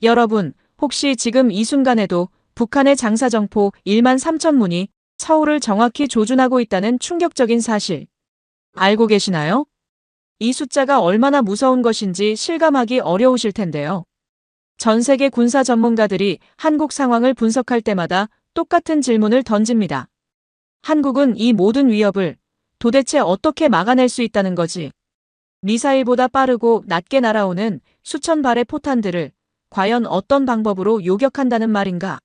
여러분, 혹시 지금 이 순간에도 북한의 장사정포 1만 3천 문이 서울을 정확히 조준하고 있다는 충격적인 사실 알고 계시나요? 이 숫자가 얼마나 무서운 것인지 실감하기 어려우실 텐데요. 전 세계 군사 전문가들이 한국 상황을 분석할 때마다 똑같은 질문을 던집니다. 한국은 이 모든 위협을 도대체 어떻게 막아낼 수 있다는 거지? 미사일보다 빠르고 낮게 날아오는 수천 발의 포탄들을 과연 어떤 방법으로 요격한다는 말인가?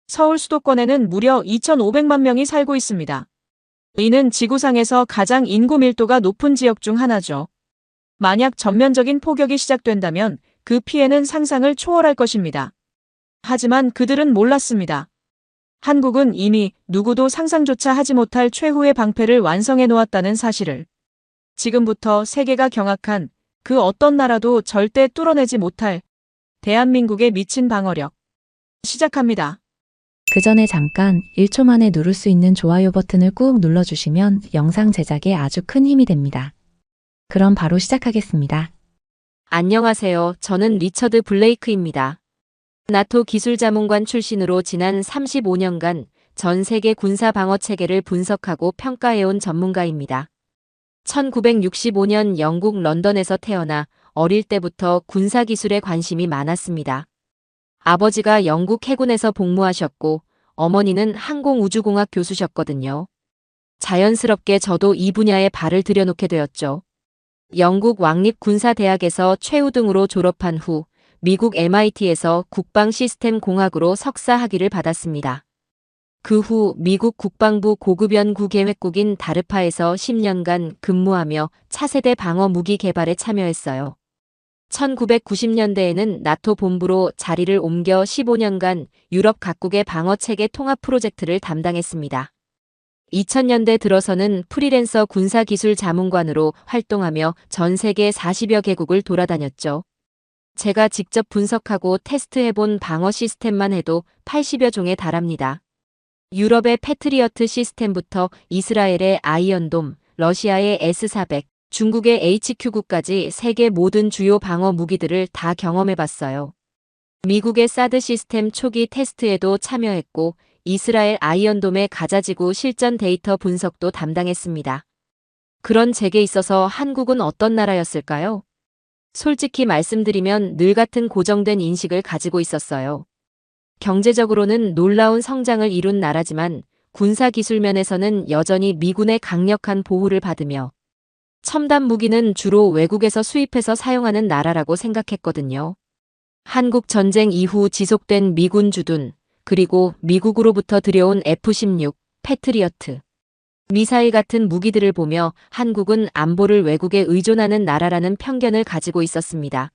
서울 수도권에는 무려 2,500만 명이 살고 있습니다. 이는 지구상에서 가장 인구 밀도가 높은 지역 중 하나죠. 만약 전면적인 포격이 시작된다면 그 피해는 상상을 초월할 것입니다. 하지만 그들은 몰랐습니다. 한국은 이미 누구도 상상조차 하지 못할 최후의 방패를 완성해 놓았다는 사실을. 지금부터 세계가 경악한 그 어떤 나라도 절대 뚫어내지 못할 대한민국의 미친 방어력. 시작합니다. 그 전에 잠깐 1초 만에 누를 수 있는 좋아요 버튼을 꾹 눌러주시면 영상 제작에 아주 큰 힘이 됩니다. 그럼 바로 시작하겠습니다. 안녕하세요. 저는 리처드 블레이크입니다. 나토 기술자문관 출신으로 지난 35년간 전 세계 군사 방어 체계를 분석하고 평가해온 전문가입니다. 1965년 영국 런던에서 태어나 어릴 때부터 군사 기술에 관심이 많았습니다. 아버지가 영국 해군에서 복무하셨고 어머니는 항공우주공학 교수셨거든요. 자연스럽게 저도 이 분야에 발을 들여놓게 되었죠. 영국 왕립군사대학에서 최우등으로 졸업한 후 미국 MIT에서 국방시스템 공학으로 석사 학위를 받았습니다. 그 후 미국 국방부 고급연구 계획국인 다르파에서 10년간 근무하며 차세대 방어 무기 개발에 참여했어요. 1990년대에는 나토 본부로 자리를 옮겨 15년간 유럽 각국의 방어체계 통합 프로젝트를 담당했습니다. 2000년대 들어서는 프리랜서 군사기술 자문관으로 활동하며 전 세계 40여 개국을 돌아다녔죠. 제가 직접 분석하고 테스트해본 방어 시스템만 해도 80여 종에 달합니다. 유럽의 패트리어트 시스템부터 이스라엘의 아이언돔, 러시아의 S-400, 중국의 HQ-9까지 세계 모든 주요 방어 무기들을 다 경험해봤어요. 미국의 사드 시스템 초기 테스트에도 참여했고 이스라엘 아이언돔의 가자지구 실전 데이터 분석도 담당했습니다. 그런 제게 있어서 한국은 어떤 나라였을까요? 솔직히 말씀드리면 늘 같은 고정된 인식을 가지고 있었어요. 경제적으로는 놀라운 성장을 이룬 나라지만 군사기술 면에서는 여전히 미군의 강력한 보호를 받으며 첨단 무기는 주로 외국에서 수입해서 사용하는 나라라고 생각했거든요. 한국 전쟁 이후 지속된 미군 주둔, 그리고 미국으로부터 들여온 F-16, 패트리어트, 미사일 같은 무기들을 보며 한국은 안보를 외국에 의존하는 나라라는 편견을 가지고 있었습니다.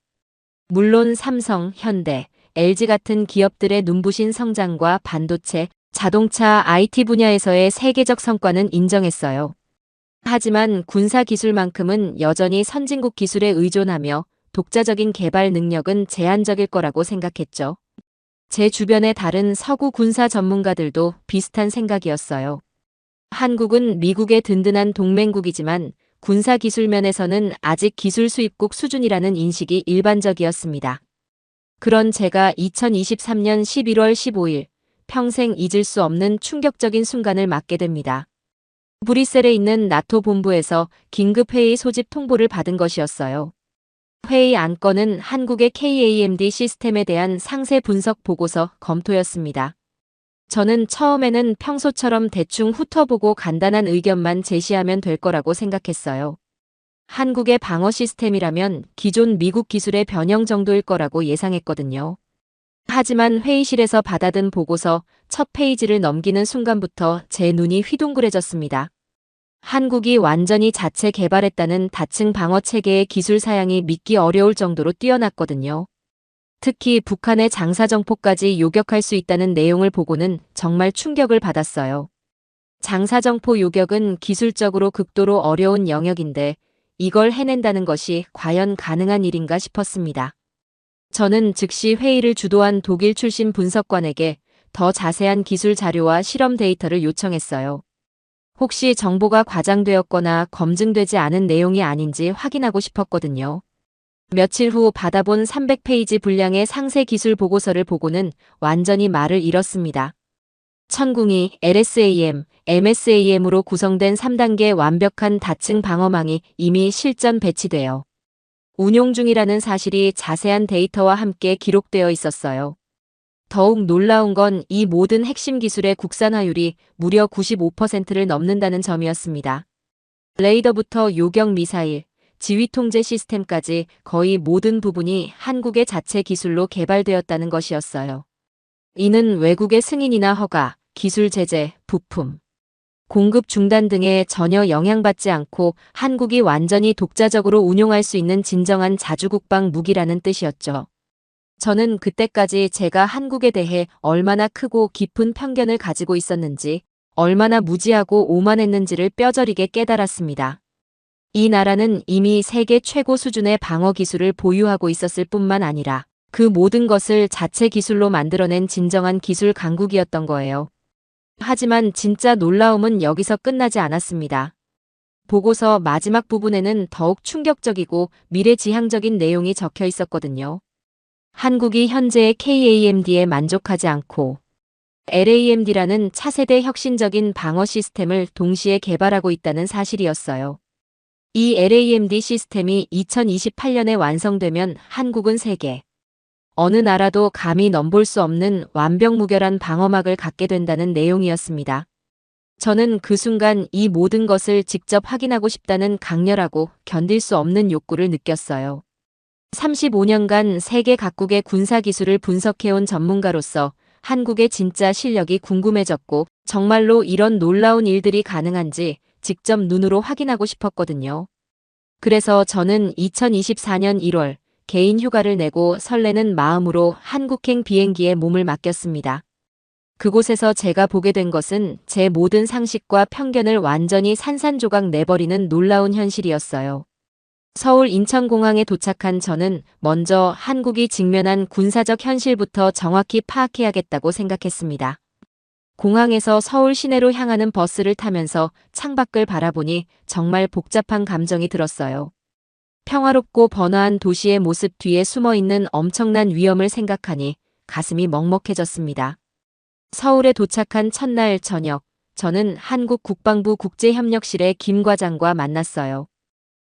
물론 삼성, 현대, LG 같은 기업들의 눈부신 성장과 반도체, 자동차, IT 분야에서의 세계적 성과는 인정했어요. 하지만 군사기술만큼은 여전히 선진국 기술에 의존하며 독자적인 개발 능력은 제한적일 거라고 생각했죠. 제 주변의 다른 서구 군사 전문가들도 비슷한 생각이었어요. 한국은 미국의 든든한 동맹국이지만 군사기술 면에서는 아직 기술 수입국 수준이라는 인식이 일반적이었습니다. 그런 제가 2023년 11월 15일 평생 잊을 수 없는 충격적인 순간을 맞게 됩니다. 브뤼셀에 있는 나토 본부에서 긴급회의 소집 통보를 받은 것이었어요. 회의 안건은 한국의 KAMD 시스템에 대한 상세 분석 보고서 검토였습니다. 저는 처음에는 평소처럼 대충 훑어보고 간단한 의견만 제시하면 될 거라고 생각했어요. 한국의 방어 시스템이라면 기존 미국 기술의 변형 정도일 거라고 예상했거든요. 하지만 회의실에서 받아든 보고서 첫 페이지를 넘기는 순간부터 제 눈이 휘둥그레졌습니다. 한국이 완전히 자체 개발했다는 다층 방어 체계의 기술 사양이 믿기 어려울 정도로 뛰어났거든요. 특히 북한의 장사정포까지 요격할 수 있다는 내용을 보고는 정말 충격을 받았어요. 장사정포 요격은 기술적으로 극도로 어려운 영역인데 이걸 해낸다는 것이 과연 가능한 일인가 싶었습니다. 저는 즉시 회의를 주도한 독일 출신 분석관에게 더 자세한 기술 자료와 실험 데이터를 요청했어요. 혹시 정보가 과장되었거나 검증되지 않은 내용이 아닌지 확인하고 싶었거든요. 며칠 후 받아본 300페이지 분량의 상세 기술 보고서를 보고는 완전히 말을 잃었습니다. 천궁이 LSAM, MSAM으로 구성된 3단계 완벽한 다층 방어망이 이미 실전 배치되어 운용 중이라는 사실이 자세한 데이터와 함께 기록되어 있었어요. 더욱 놀라운 건 이 모든 핵심 기술의 국산화율이 무려 95%를 넘는다는 점이었습니다. 레이더부터 요격 미사일, 지휘 통제 시스템까지 거의 모든 부분이 한국의 자체 기술로 개발되었다는 것이었어요. 이는 외국의 승인이나 허가, 기술 제재, 부품, 공급 중단 등에 전혀 영향받지 않고 한국이 완전히 독자적으로 운용할 수 있는 진정한 자주국방 무기라는 뜻이었죠. 저는 그때까지 제가 한국에 대해 얼마나 크고 깊은 편견을 가지고 있었는지, 얼마나 무지하고 오만했는지를 뼈저리게 깨달았습니다. 이 나라는 이미 세계 최고 수준의 방어 기술을 보유하고 있었을 뿐만 아니라 그 모든 것을 자체 기술로 만들어낸 진정한 기술 강국이었던 거예요. 하지만 진짜 놀라움은 여기서 끝나지 않았습니다. 보고서 마지막 부분에는 더욱 충격적이고 미래지향적인 내용이 적혀 있었거든요. 한국이 현재의 KAMD에 만족하지 않고 LAMD라는 차세대 혁신적인 방어 시스템을 동시에 개발하고 있다는 사실이었어요. 이 LAMD 시스템이 2028년에 완성되면 한국은 세계 어느 나라도 감히 넘볼 수 없는 완벽무결한 방어막을 갖게 된다는 내용이었습니다. 저는 그 순간 이 모든 것을 직접 확인하고 싶다는 강렬하고 견딜 수 없는 욕구를 느꼈어요. 35년간 세계 각국의 군사기술을 분석해온 전문가로서 한국의 진짜 실력이 궁금해졌고 정말로 이런 놀라운 일들이 가능한지 직접 눈으로 확인하고 싶었거든요. 그래서 저는 2024년 1월 개인 휴가를 내고 설레는 마음으로 한국행 비행기에 몸을 맡겼습니다. 그곳에서 제가 보게 된 것은 제 모든 상식과 편견을 완전히 산산조각 내버리는 놀라운 현실이었어요. 서울 인천공항에 도착한 저는 먼저 한국이 직면한 군사적 현실부터 정확히 파악해야겠다고 생각했습니다. 공항에서 서울 시내로 향하는 버스를 타면서 창밖을 바라보니 정말 복잡한 감정이 들었어요. 평화롭고 번화한 도시의 모습 뒤에 숨어있는 엄청난 위험을 생각하니 가슴이 먹먹해졌습니다. 서울에 도착한 첫날 저녁, 저는 한국 국방부 국제협력실의 김 과장과 만났어요.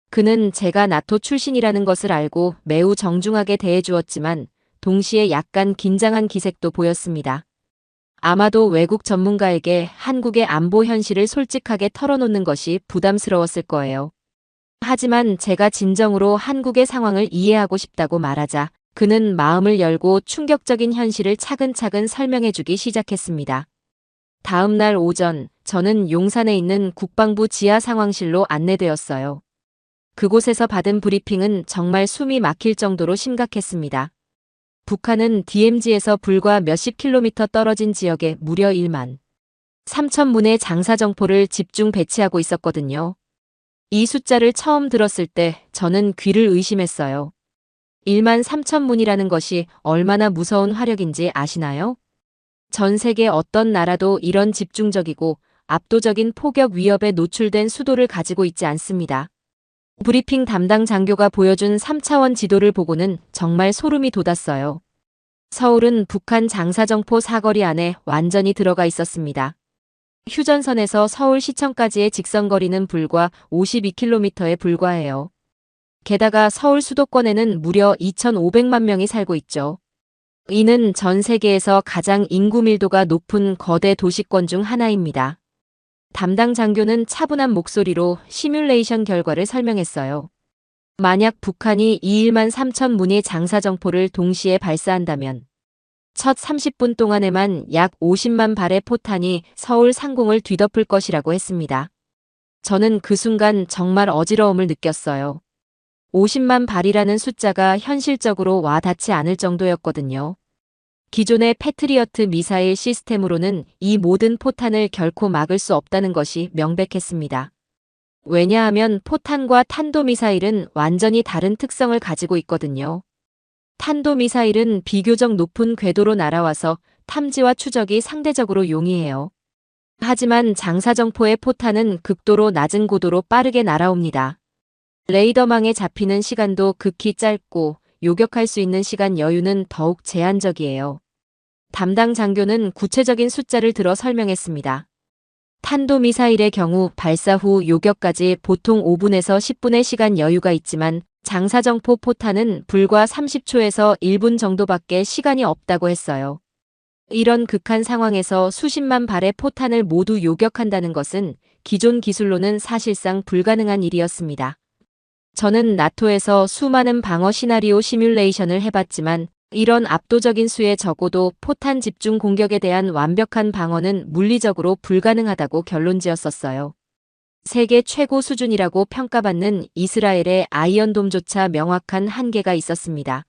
그는 제가 나토 출신이라는 것을 알고 매우 정중하게 대해주었지만 동시에 약간 긴장한 기색도 보였습니다. 아마도 외국 전문가에게 한국의 안보 현실을 솔직하게 털어놓는 것이 부담스러웠을 거예요. 하지만 제가 진정으로 한국의 상황을 이해하고 싶다고 말하자 그는 마음을 열고 충격적인 현실을 차근차근 설명해주기 시작했습니다. 다음 날 오전, 저는 용산에 있는 국방부 지하 상황실로 안내되었어요. 그곳에서 받은 브리핑은 정말 숨이 막힐 정도로 심각했습니다. 북한은 DMZ에서 불과 몇십 킬로미터 떨어진 지역에 무려 1만 3천 문의 장사정포를 집중 배치하고 있었거든요. 이 숫자를 처음 들었을 때 저는 귀를 의심했어요. 1만 3천 문이라는 것이 얼마나 무서운 화력인지 아시나요? 전 세계 어떤 나라도 이런 집중적이고 압도적인 포격 위협에 노출된 수도를 가지고 있지 않습니다. 브리핑 담당 장교가 보여준 3차원 지도를 보고는 정말 소름이 돋았어요. 서울은 북한 장사정포 사거리 안에 완전히 들어가 있었습니다. 휴전선에서 서울시청까지의 직선거리는 불과 52km에 불과해요. 게다가 서울 수도권에는 무려 2,500만 명이 살고 있죠. 이는 전 세계에서 가장 인구 밀도가 높은 거대 도시권 중 하나입니다. 담당 장교는 차분한 목소리로 시뮬레이션 결과를 설명했어요. 만약 북한이 2만 3천 문의 장사정포를 동시에 발사한다면 첫 30분 동안에만 약 50만 발의 포탄이 서울 상공을 뒤덮을 것이라고 했습니다. 저는 그 순간 정말 어지러움을 느꼈어요. 50만 발이라는 숫자가 현실적으로 와 닿지 않을 정도였거든요. 기존의 패트리어트 미사일 시스템으로는 이 모든 포탄을 결코 막을 수 없다는 것이 명백했습니다. 왜냐하면 포탄과 탄도미사일은 완전히 다른 특성을 가지고 있거든요. 탄도미사일은 비교적 높은 궤도로 날아와서 탐지와 추적이 상대적으로 용이해요. 하지만 장사정포의 포탄은 극도로 낮은 고도로 빠르게 날아옵니다. 레이더망에 잡히는 시간도 극히 짧고 요격할 수 있는 시간 여유는 더욱 제한적이에요. 담당 장교는 구체적인 숫자를 들어 설명했습니다. 탄도미사일의 경우 발사 후 요격까지 보통 5분에서 10분의 시간 여유가 있지만 장사정포 포탄은 불과 30초에서 1분 정도밖에 시간이 없다고 했어요. 이런 극한 상황에서 수십만 발의 포탄을 모두 요격한다는 것은 기존 기술로는 사실상 불가능한 일이었습니다. 저는 나토에서 수많은 방어 시나리오 시뮬레이션을 해봤지만 이런 압도적인 수의 적어도 포탄 집중 공격에 대한 완벽한 방어는 물리적으로 불가능하다고 결론지었었어요. 세계 최고 수준이라고 평가받는 이스라엘의 아이언돔조차 명확한 한계가 있었습니다.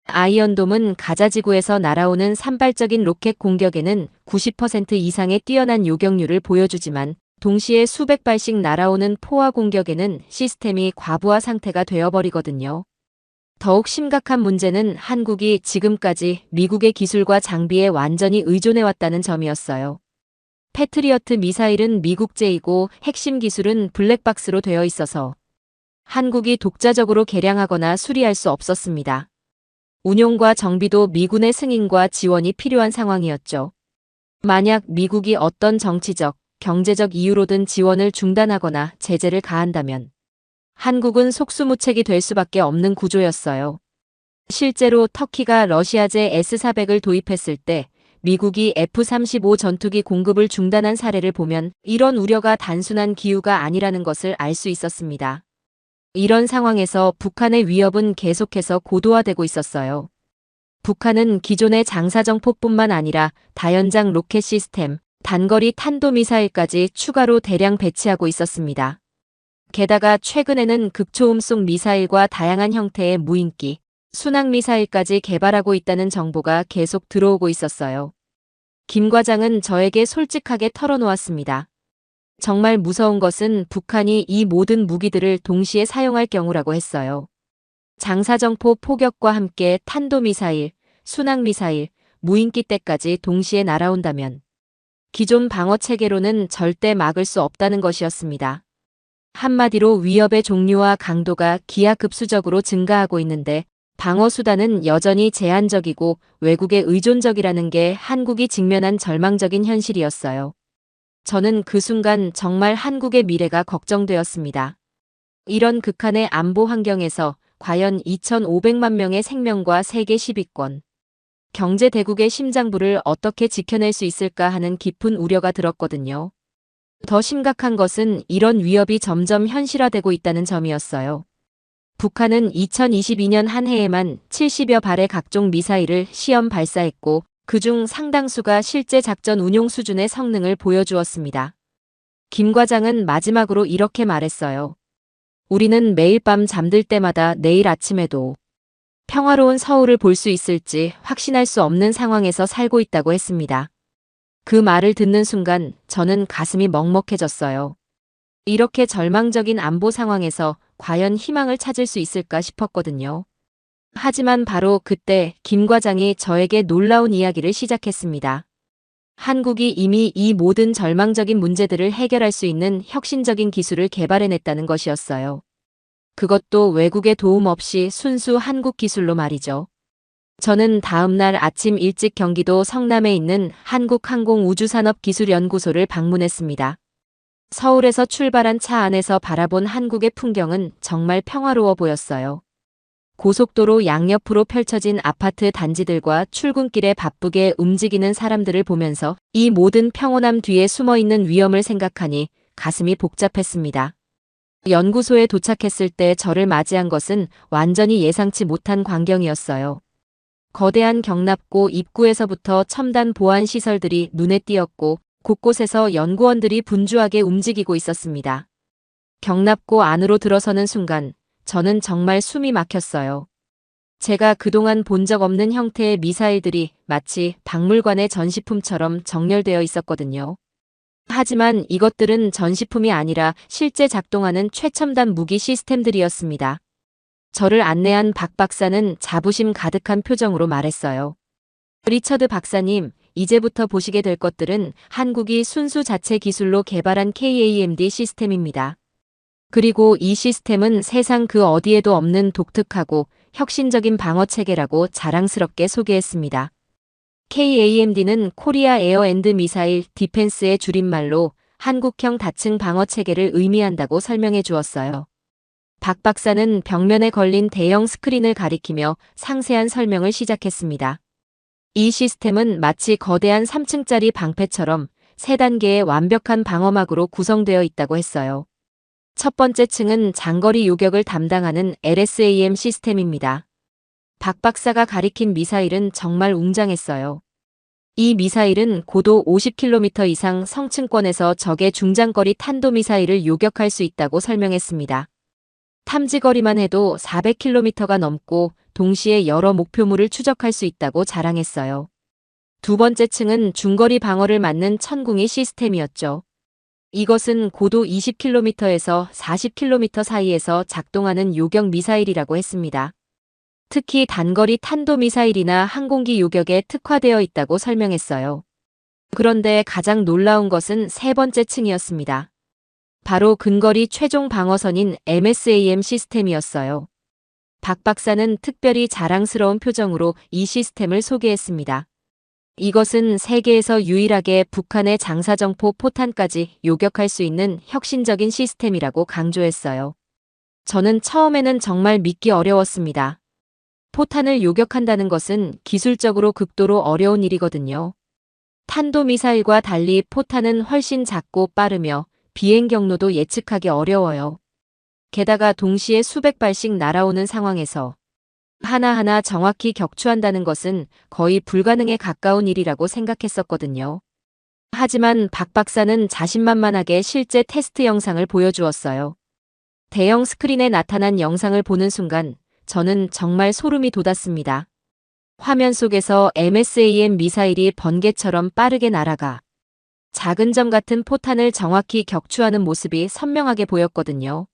아이언돔은 가자지구에서 날아오는 산발적인 로켓 공격에는 90% 이상의 뛰어난 요격률을 보여주지만 동시에 수백 발씩 날아오는 포화 공격에는 시스템이 과부하 상태가 되어버리거든요. 더욱 심각한 문제는 한국이 지금까지 미국의 기술과 장비에 완전히 의존해왔다는 점이었어요. 패트리어트 미사일은 미국제이고 핵심 기술은 블랙박스로 되어 있어서 한국이 독자적으로 개량하거나 수리할 수 없었습니다. 운용과 정비도 미군의 승인과 지원이 필요한 상황이었죠. 만약 미국이 어떤 정치적, 경제적 이유로든 지원을 중단하거나 제재를 가한다면 한국은 속수무책이 될 수밖에 없는 구조였어요. 실제로 터키가 러시아제 S-400을 도입했을 때 미국이 F-35 전투기 공급을 중단한 사례를 보면 이런 우려가 단순한 기우가 아니라는 것을 알 수 있었습니다. 이런 상황에서 북한의 위협은 계속해서 고도화되고 있었어요. 북한은 기존의 장사정포뿐만 아니라 다연장 로켓 시스템, 단거리 탄도미사일까지 추가로 대량 배치하고 있었습니다. 게다가 최근에는 극초음속 미사일과 다양한 형태의 무인기, 순항미사일까지 개발하고 있다는 정보가 계속 들어오고 있었어요. 김 과장은 저에게 솔직하게 털어놓았습니다. 정말 무서운 것은 북한이 이 모든 무기들을 동시에 사용할 경우라고 했어요. 장사정포 포격과 함께 탄도미사일, 순항미사일, 무인기 때까지 동시에 날아온다면 기존 방어체계로는 절대 막을 수 없다는 것이었습니다. 한마디로 위협의 종류와 강도가 기하급수적으로 증가하고 있는데 방어수단은 여전히 제한적이고 외국에 의존적이라는 게 한국이 직면한 절망적인 현실이었어요. 저는 그 순간 정말 한국의 미래가 걱정되었습니다. 이런 극한의 안보 환경에서 과연 2,500만 명의 생명과 세계 10위권, 경제 대국의 심장부를 어떻게 지켜낼 수 있을까 하는 깊은 우려가 들었거든요. 더 심각한 것은 이런 위협이 점점 현실화되고 있다는 점이었어요. 북한은 2022년 한 해에만 70여 발의 각종 미사일을 시험 발사했고 그중 상당수가 실제 작전 운용 수준의 성능을 보여주었습니다. 김 과장은 마지막으로 이렇게 말했어요. 우리는 매일 밤 잠들 때마다 내일 아침에도 평화로운 서울을 볼 수 있을지 확신할 수 없는 상황에서 살고 있다고 했습니다. 그 말을 듣는 순간 저는 가슴이 먹먹해졌어요. 이렇게 절망적인 안보 상황에서 과연 희망을 찾을 수 있을까 싶었거든요. 하지만 바로 그때 김 과장이 저에게 놀라운 이야기를 시작했습니다. 한국이 이미 이 모든 절망적인 문제들을 해결할 수 있는 혁신적인 기술을 개발해냈다는 것이었어요. 그것도 외국의 도움 없이 순수 한국 기술로 말이죠. 저는 다음 날 아침 일찍 경기도 성남에 있는 한국항공우주산업기술연구소를 방문했습니다. 서울에서 출발한 차 안에서 바라본 한국의 풍경은 정말 평화로워 보였어요. 고속도로 양옆으로 펼쳐진 아파트 단지들과 출근길에 바쁘게 움직이는 사람들을 보면서 이 모든 평온함 뒤에 숨어있는 위험을 생각하니 가슴이 복잡했습니다. 연구소에 도착했을 때 저를 맞이한 것은 완전히 예상치 못한 광경이었어요. 거대한 경납고 입구에서부터 첨단 보안 시설들이 눈에 띄었고 곳곳에서 연구원들이 분주하게 움직이고 있었습니다. 경납고 안으로 들어서는 순간 저는 정말 숨이 막혔어요. 제가 그동안 본 적 없는 형태의 미사일들이 마치 박물관의 전시품처럼 정렬되어 있었거든요. 하지만 이것들은 전시품이 아니라 실제 작동하는 최첨단 무기 시스템들이었습니다. 저를 안내한 박 박사는 자부심 가득한 표정으로 말했어요. 리처드 박사님, 이제부터 보시게 될 것들은 한국이 순수 자체 기술로 개발한 KAMD 시스템입니다. 그리고 이 시스템은 세상 그 어디에도 없는 독특하고 혁신적인 방어 체계라고 자랑스럽게 소개했습니다. KAMD는 코리아 에어 앤드 미사일 디펜스의 줄임말로 한국형 다층 방어 체계를 의미한다고 설명해 주었어요. 박 박사는 벽면에 걸린 대형 스크린을 가리키며 상세한 설명을 시작했습니다. 이 시스템은 마치 거대한 3층짜리 방패처럼 3단계의 완벽한 방어막으로 구성되어 있다고 했어요. 첫 번째 층은 장거리 요격을 담당하는 LSAM 시스템입니다. 박 박사가 가리킨 미사일은 정말 웅장했어요. 이 미사일은 고도 50km 이상 성층권에서 적의 중장거리 탄도미사일을 요격할 수 있다고 설명했습니다. 탐지거리만 해도 400km가 넘고 동시에 여러 목표물을 추적할 수 있다고 자랑했어요. 두 번째 층은 중거리 방어를 맡는 천궁이 시스템이었죠. 이것은 고도 20km에서 40km 사이에서 작동하는 요격 미사일이라고 했습니다. 특히 단거리 탄도미사일이나 항공기 요격에 특화되어 있다고 설명했어요. 그런데 가장 놀라운 것은 세 번째 층이었습니다. 바로 근거리 최종 방어선인 MSAM 시스템이었어요. 박 박사는 특별히 자랑스러운 표정으로 이 시스템을 소개했습니다. 이것은 세계에서 유일하게 북한의 장사정포 포탄까지 요격할 수 있는 혁신적인 시스템이라고 강조했어요. 저는 처음에는 정말 믿기 어려웠습니다. 포탄을 요격한다는 것은 기술적으로 극도로 어려운 일이거든요. 탄도미사일과 달리 포탄은 훨씬 작고 빠르며 비행 경로도 예측하기 어려워요. 게다가 동시에 수백 발씩 날아오는 상황에서 하나하나 정확히 격추한다는 것은 거의 불가능에 가까운 일이라고 생각했었거든요. 하지만 박 박사는 자신만만하게 실제 테스트 영상을 보여주었어요. 대형 스크린에 나타난 영상을 보는 순간 저는 정말 소름이 돋았습니다. 화면 속에서 MSAM 미사일이 번개처럼 빠르게 날아가 작은 점 같은 포탄을 정확히 격추하는 모습이 선명하게 보였거든요.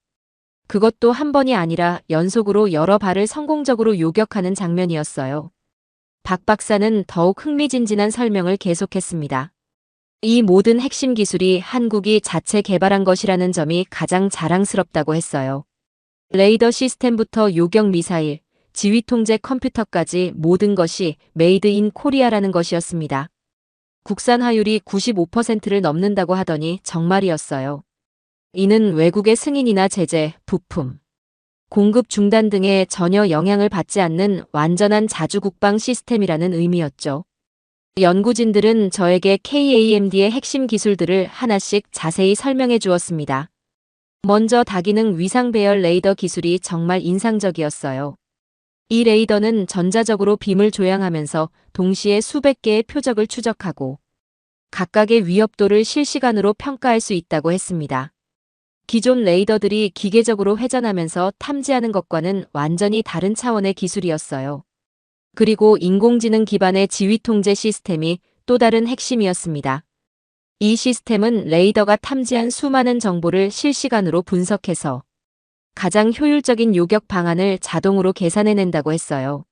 그것도 한 번이 아니라 연속으로 여러 발을 성공적으로 요격하는 장면이었어요. 박 박사는 더욱 흥미진진한 설명을 계속했습니다. 이 모든 핵심 기술이 한국이 자체 개발한 것이라는 점이 가장 자랑스럽다고 했어요. 레이더 시스템부터 요격 미사일, 지휘 통제 컴퓨터까지 모든 것이 메이드 인 코리아라는 것이었습니다. 국산 화율이 95%를 넘는다고 하더니 정말이었어요. 이는 외국의 승인이나 제재, 부품, 공급 중단 등에 전혀 영향을 받지 않는 완전한 자주국방 시스템이라는 의미였죠. 연구진들은 저에게 KAMD의 핵심 기술들을 하나씩 자세히 설명해 주었습니다. 먼저 다기능 위상 배열 레이더 기술이 정말 인상적이었어요. 이 레이더는 전자적으로 빔을 조향하면서 동시에 수백 개의 표적을 추적하고 각각의 위협도를 실시간으로 평가할 수 있다고 했습니다. 기존 레이더들이 기계적으로 회전하면서 탐지하는 것과는 완전히 다른 차원의 기술이었어요. 그리고 인공지능 기반의 지휘 통제 시스템이 또 다른 핵심이었습니다. 이 시스템은 레이더가 탐지한 수많은 정보를 실시간으로 분석해서 가장 효율적인 요격 방안을 자동으로 계산해낸다고 했어요.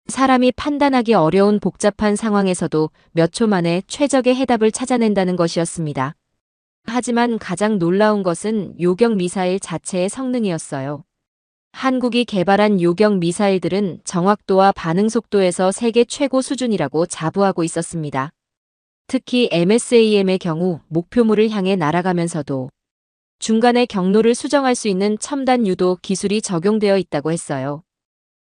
사람이 판단하기 어려운 복잡한 상황에서도 몇 초 만에 최적의 해답을 찾아낸다는 것이었습니다. 하지만 가장 놀라운 것은 요격 미사일 자체의 성능이었어요. 한국이 개발한 요격 미사일들은 정확도와 반응 속도에서 세계 최고 수준이라고 자부하고 있었습니다. 특히 MSAM의 경우 목표물을 향해 날아가면서도 중간에 경로를 수정할 수 있는 첨단 유도 기술이 적용되어 있다고 했어요.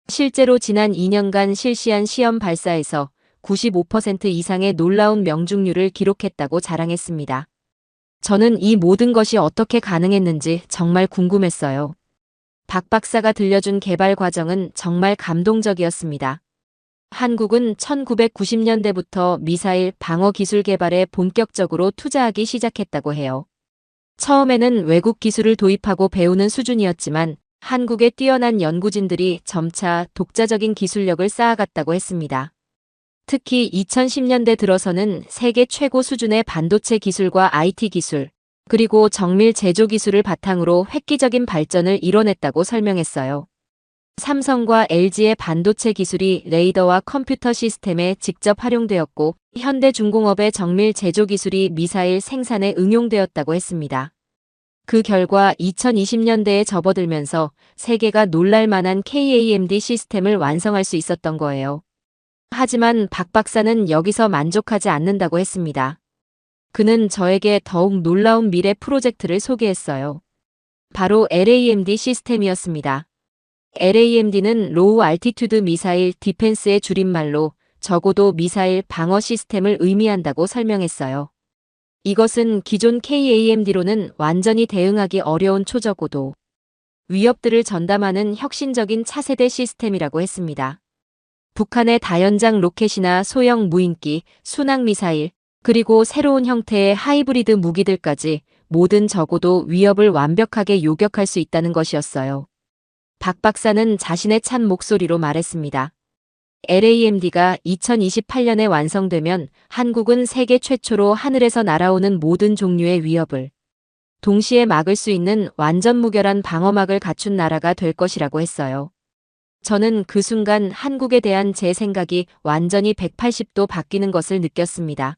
실제로 지난 2년간 실시한 시험 발사에서 95% 이상의 놀라운 명중률을 기록했다고 자랑했습니다. 저는 이 모든 것이 어떻게 가능했는지 정말 궁금했어요. 박 박사가 들려준 개발 과정은 정말 감동적이었습니다. 한국은 1990년대부터 미사일 방어 기술 개발에 본격적으로 투자하기 시작했다고 해요. 처음에는 외국 기술을 도입하고 배우는 수준이었지만 한국의 뛰어난 연구진들이 점차 독자적인 기술력을 쌓아갔다고 했습니다. 특히 2010년대 들어서는 세계 최고 수준의 반도체 기술과 IT 기술, 그리고 정밀 제조 기술을 바탕으로 획기적인 발전을 이뤄냈다고 설명했어요. 삼성과 LG의 반도체 기술이 레이더와 컴퓨터 시스템에 직접 활용되었고 현대중공업의 정밀 제조 기술이 미사일 생산에 응용되었다고 했습니다. 그 결과 2020년대에 접어들면서 세계가 놀랄 만한 KAMD 시스템을 완성할 수 있었던 거예요. 하지만 박 박사는 여기서 만족하지 않는다고 했습니다. 그는 저에게 더욱 놀라운 미래 프로젝트를 소개했어요. 바로 LAMD 시스템이었습니다. LAMD는 로우 알티튜드 미사일 디펜스의 줄임말로 저고도 미사일 방어 시스템을 의미한다고 설명했어요. 이것은 기존 KAMD로는 완전히 대응하기 어려운 초저고도 위협들을 전담하는 혁신적인 차세대 시스템이라고 했습니다. 북한의 다연장 로켓이나 소형 무인기, 순항미사일, 그리고 새로운 형태의 하이브리드 무기들까지 모든 저고도 위협을 완벽하게 요격할 수 있다는 것이었어요. 박 박사는 자신의 찬 목소리로 말했습니다. LAMD가 2028년에 완성되면 한국은 세계 최초로 하늘에서 날아오는 모든 종류의 위협을 동시에 막을 수 있는 완전 무결한 방어막을 갖춘 나라가 될 것이라고 했어요. 저는 그 순간 한국에 대한 제 생각이 완전히 180도 바뀌는 것을 느꼈습니다.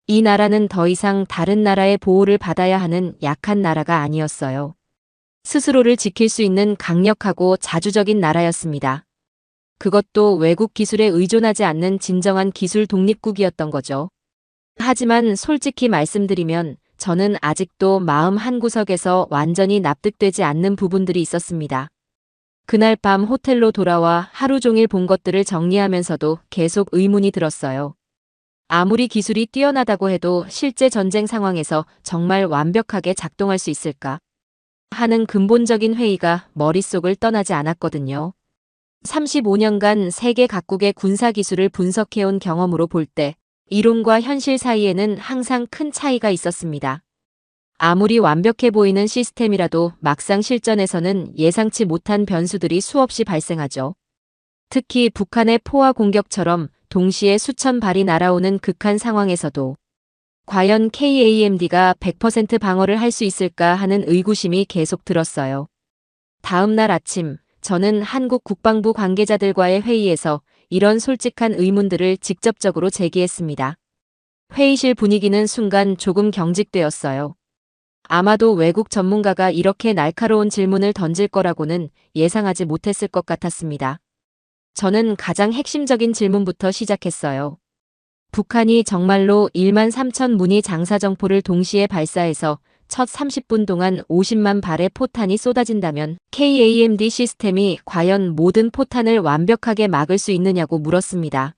이 나라는 더 이상 다른 나라의 보호를 받아야 하는 약한 나라가 아니었어요. 스스로를 지킬 수 있는 강력하고 자주적인 나라였습니다. 그것도 외국 기술에 의존하지 않는 진정한 기술 독립국이었던 거죠. 하지만 솔직히 말씀드리면 저는 아직도 마음 한구석에서 완전히 납득되지 않는 부분들이 있었습니다. 그날 밤 호텔로 돌아와 하루 종일 본 것들을 정리하면서도 계속 의문이 들었어요. 아무리 기술이 뛰어나다고 해도 실제 전쟁 상황에서 정말 완벽하게 작동할 수 있을까? 하는 근본적인 회의가 머릿속을 떠나지 않았거든요. 35년간 세계 각국의 군사기술을 분석해온 경험으로 볼 때 이론과 현실 사이에는 항상 큰 차이가 있었습니다. 아무리 완벽해 보이는 시스템이라도 막상 실전에서는 예상치 못한 변수들이 수없이 발생하죠. 특히 북한의 포화 공격처럼 동시에 수천 발이 날아오는 극한 상황에서도 과연 KAMD가 100% 방어를 할 수 있을까 하는 의구심이 계속 들었어요. 다음 날 아침, 저는 한국 국방부 관계자들과의 회의에서 이런 솔직한 의문들을 직접적으로 제기했습니다. 회의실 분위기는 순간 조금 경직되었어요. 아마도 외국 전문가가 이렇게 날카로운 질문을 던질 거라고는 예상하지 못했을 것 같았습니다. 저는 가장 핵심적인 질문부터 시작했어요. 북한이 정말로 1만 3천 문의 장사정포를 동시에 발사해서 첫 30분 동안 50만 발의 포탄이 쏟아진다면 KAMD 시스템이 과연 모든 포탄을 완벽하게 막을 수 있느냐고 물었습니다.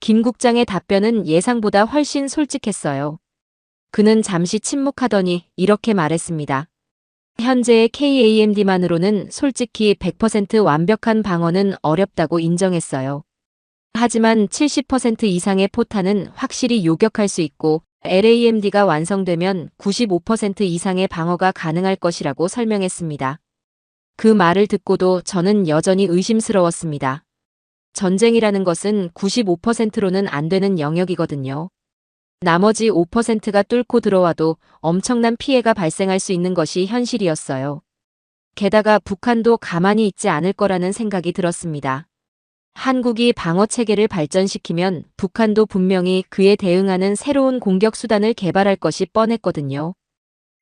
김 국장의 답변은 예상보다 훨씬 솔직했어요. 그는 잠시 침묵하더니 이렇게 말했습니다. 현재의 KAMD만으로는 솔직히 100% 완벽한 방어는 어렵다고 인정했어요. 하지만 70% 이상의 포탄은 확실히 요격할 수 있고 LAMD가 완성되면 95% 이상의 방어가 가능할 것이라고 설명했습니다. 그 말을 듣고도 저는 여전히 의심스러웠습니다. 전쟁이라는 것은 95%로는 안 되는 영역이거든요. 나머지 5%가 뚫고 들어와도 엄청난 피해가 발생할 수 있는 것이 현실이었어요. 게다가 북한도 가만히 있지 않을 거라는 생각이 들었습니다. 한국이 방어 체계를 발전시키면 북한도 분명히 그에 대응하는 새로운 공격 수단을 개발할 것이 뻔했거든요.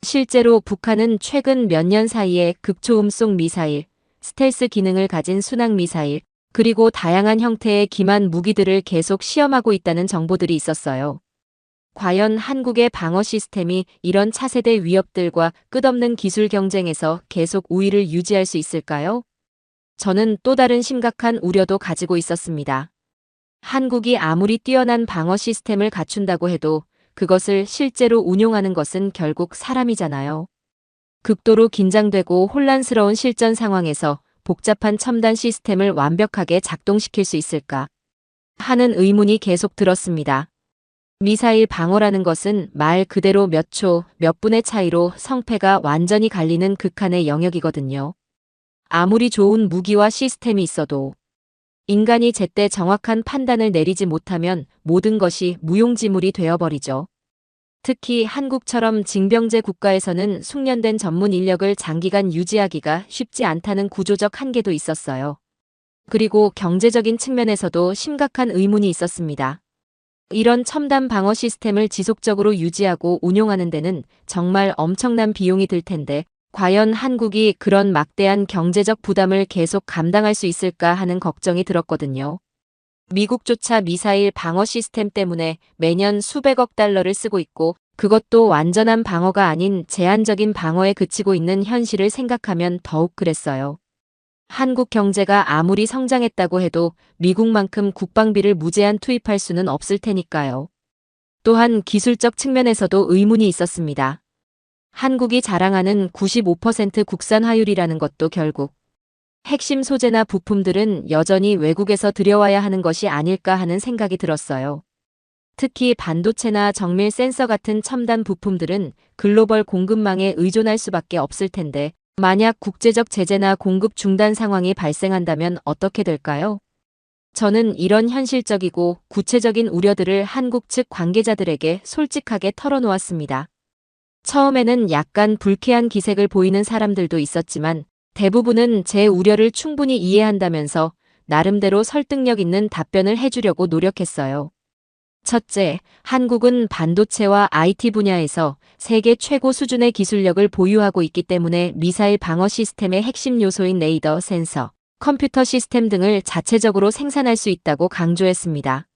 실제로 북한은 최근 몇 년 사이에 극초음속 미사일, 스텔스 기능을 가진 순항 미사일, 그리고 다양한 형태의 기만 무기들을 계속 시험하고 있다는 정보들이 있었어요. 과연 한국의 방어 시스템이 이런 차세대 위협들과 끝없는 기술 경쟁에서 계속 우위를 유지할 수 있을까요? 저는 또 다른 심각한 우려도 가지고 있었습니다. 한국이 아무리 뛰어난 방어 시스템을 갖춘다고 해도 그것을 실제로 운용하는 것은 결국 사람이잖아요. 극도로 긴장되고 혼란스러운 실전 상황에서 복잡한 첨단 시스템을 완벽하게 작동시킬 수 있을까 하는 의문이 계속 들었습니다. 미사일 방어라는 것은 말 그대로 몇 초, 몇 분의 차이로 성패가 완전히 갈리는 극한의 영역이거든요. 아무리 좋은 무기와 시스템이 있어도 인간이 제때 정확한 판단을 내리지 못하면 모든 것이 무용지물이 되어버리죠. 특히 한국처럼 징병제 국가에서는 숙련된 전문 인력을 장기간 유지하기가 쉽지 않다는 구조적 한계도 있었어요. 그리고 경제적인 측면에서도 심각한 의문이 있었습니다. 이런 첨단 방어 시스템을 지속적으로 유지하고 운용하는 데는 정말 엄청난 비용이 들 텐데, 과연 한국이 그런 막대한 경제적 부담을 계속 감당할 수 있을까 하는 걱정이 들었거든요. 미국조차 미사일 방어 시스템 때문에 매년 수백억 달러를 쓰고 있고, 그것도 완전한 방어가 아닌 제한적인 방어에 그치고 있는 현실을 생각하면 더욱 그랬어요. 한국 경제가 아무리 성장했다고 해도 미국만큼 국방비를 무제한 투입할 수는 없을 테니까요. 또한 기술적 측면에서도 의문이 있었습니다. 한국이 자랑하는 95% 국산 화율이라는 것도 결국 핵심 소재나 부품들은 여전히 외국에서 들여와야 하는 것이 아닐까 하는 생각이 들었어요. 특히 반도체나 정밀 센서 같은 첨단 부품들은 글로벌 공급망에 의존할 수밖에 없을 텐데, 만약 국제적 제재나 공급 중단 상황이 발생한다면 어떻게 될까요? 저는 이런 현실적이고 구체적인 우려들을 한국 측 관계자들에게 솔직하게 털어놓았습니다. 처음에는 약간 불쾌한 기색을 보이는 사람들도 있었지만, 대부분은 제 우려를 충분히 이해한다면서 나름대로 설득력 있는 답변을 해주려고 노력했어요. 첫째, 한국은 반도체와 IT 분야에서 세계 최고 수준의 기술력을 보유하고 있기 때문에 미사일 방어 시스템의 핵심 요소인 레이더, 센서, 컴퓨터 시스템 등을 자체적으로 생산할 수 있다고 강조했습니다.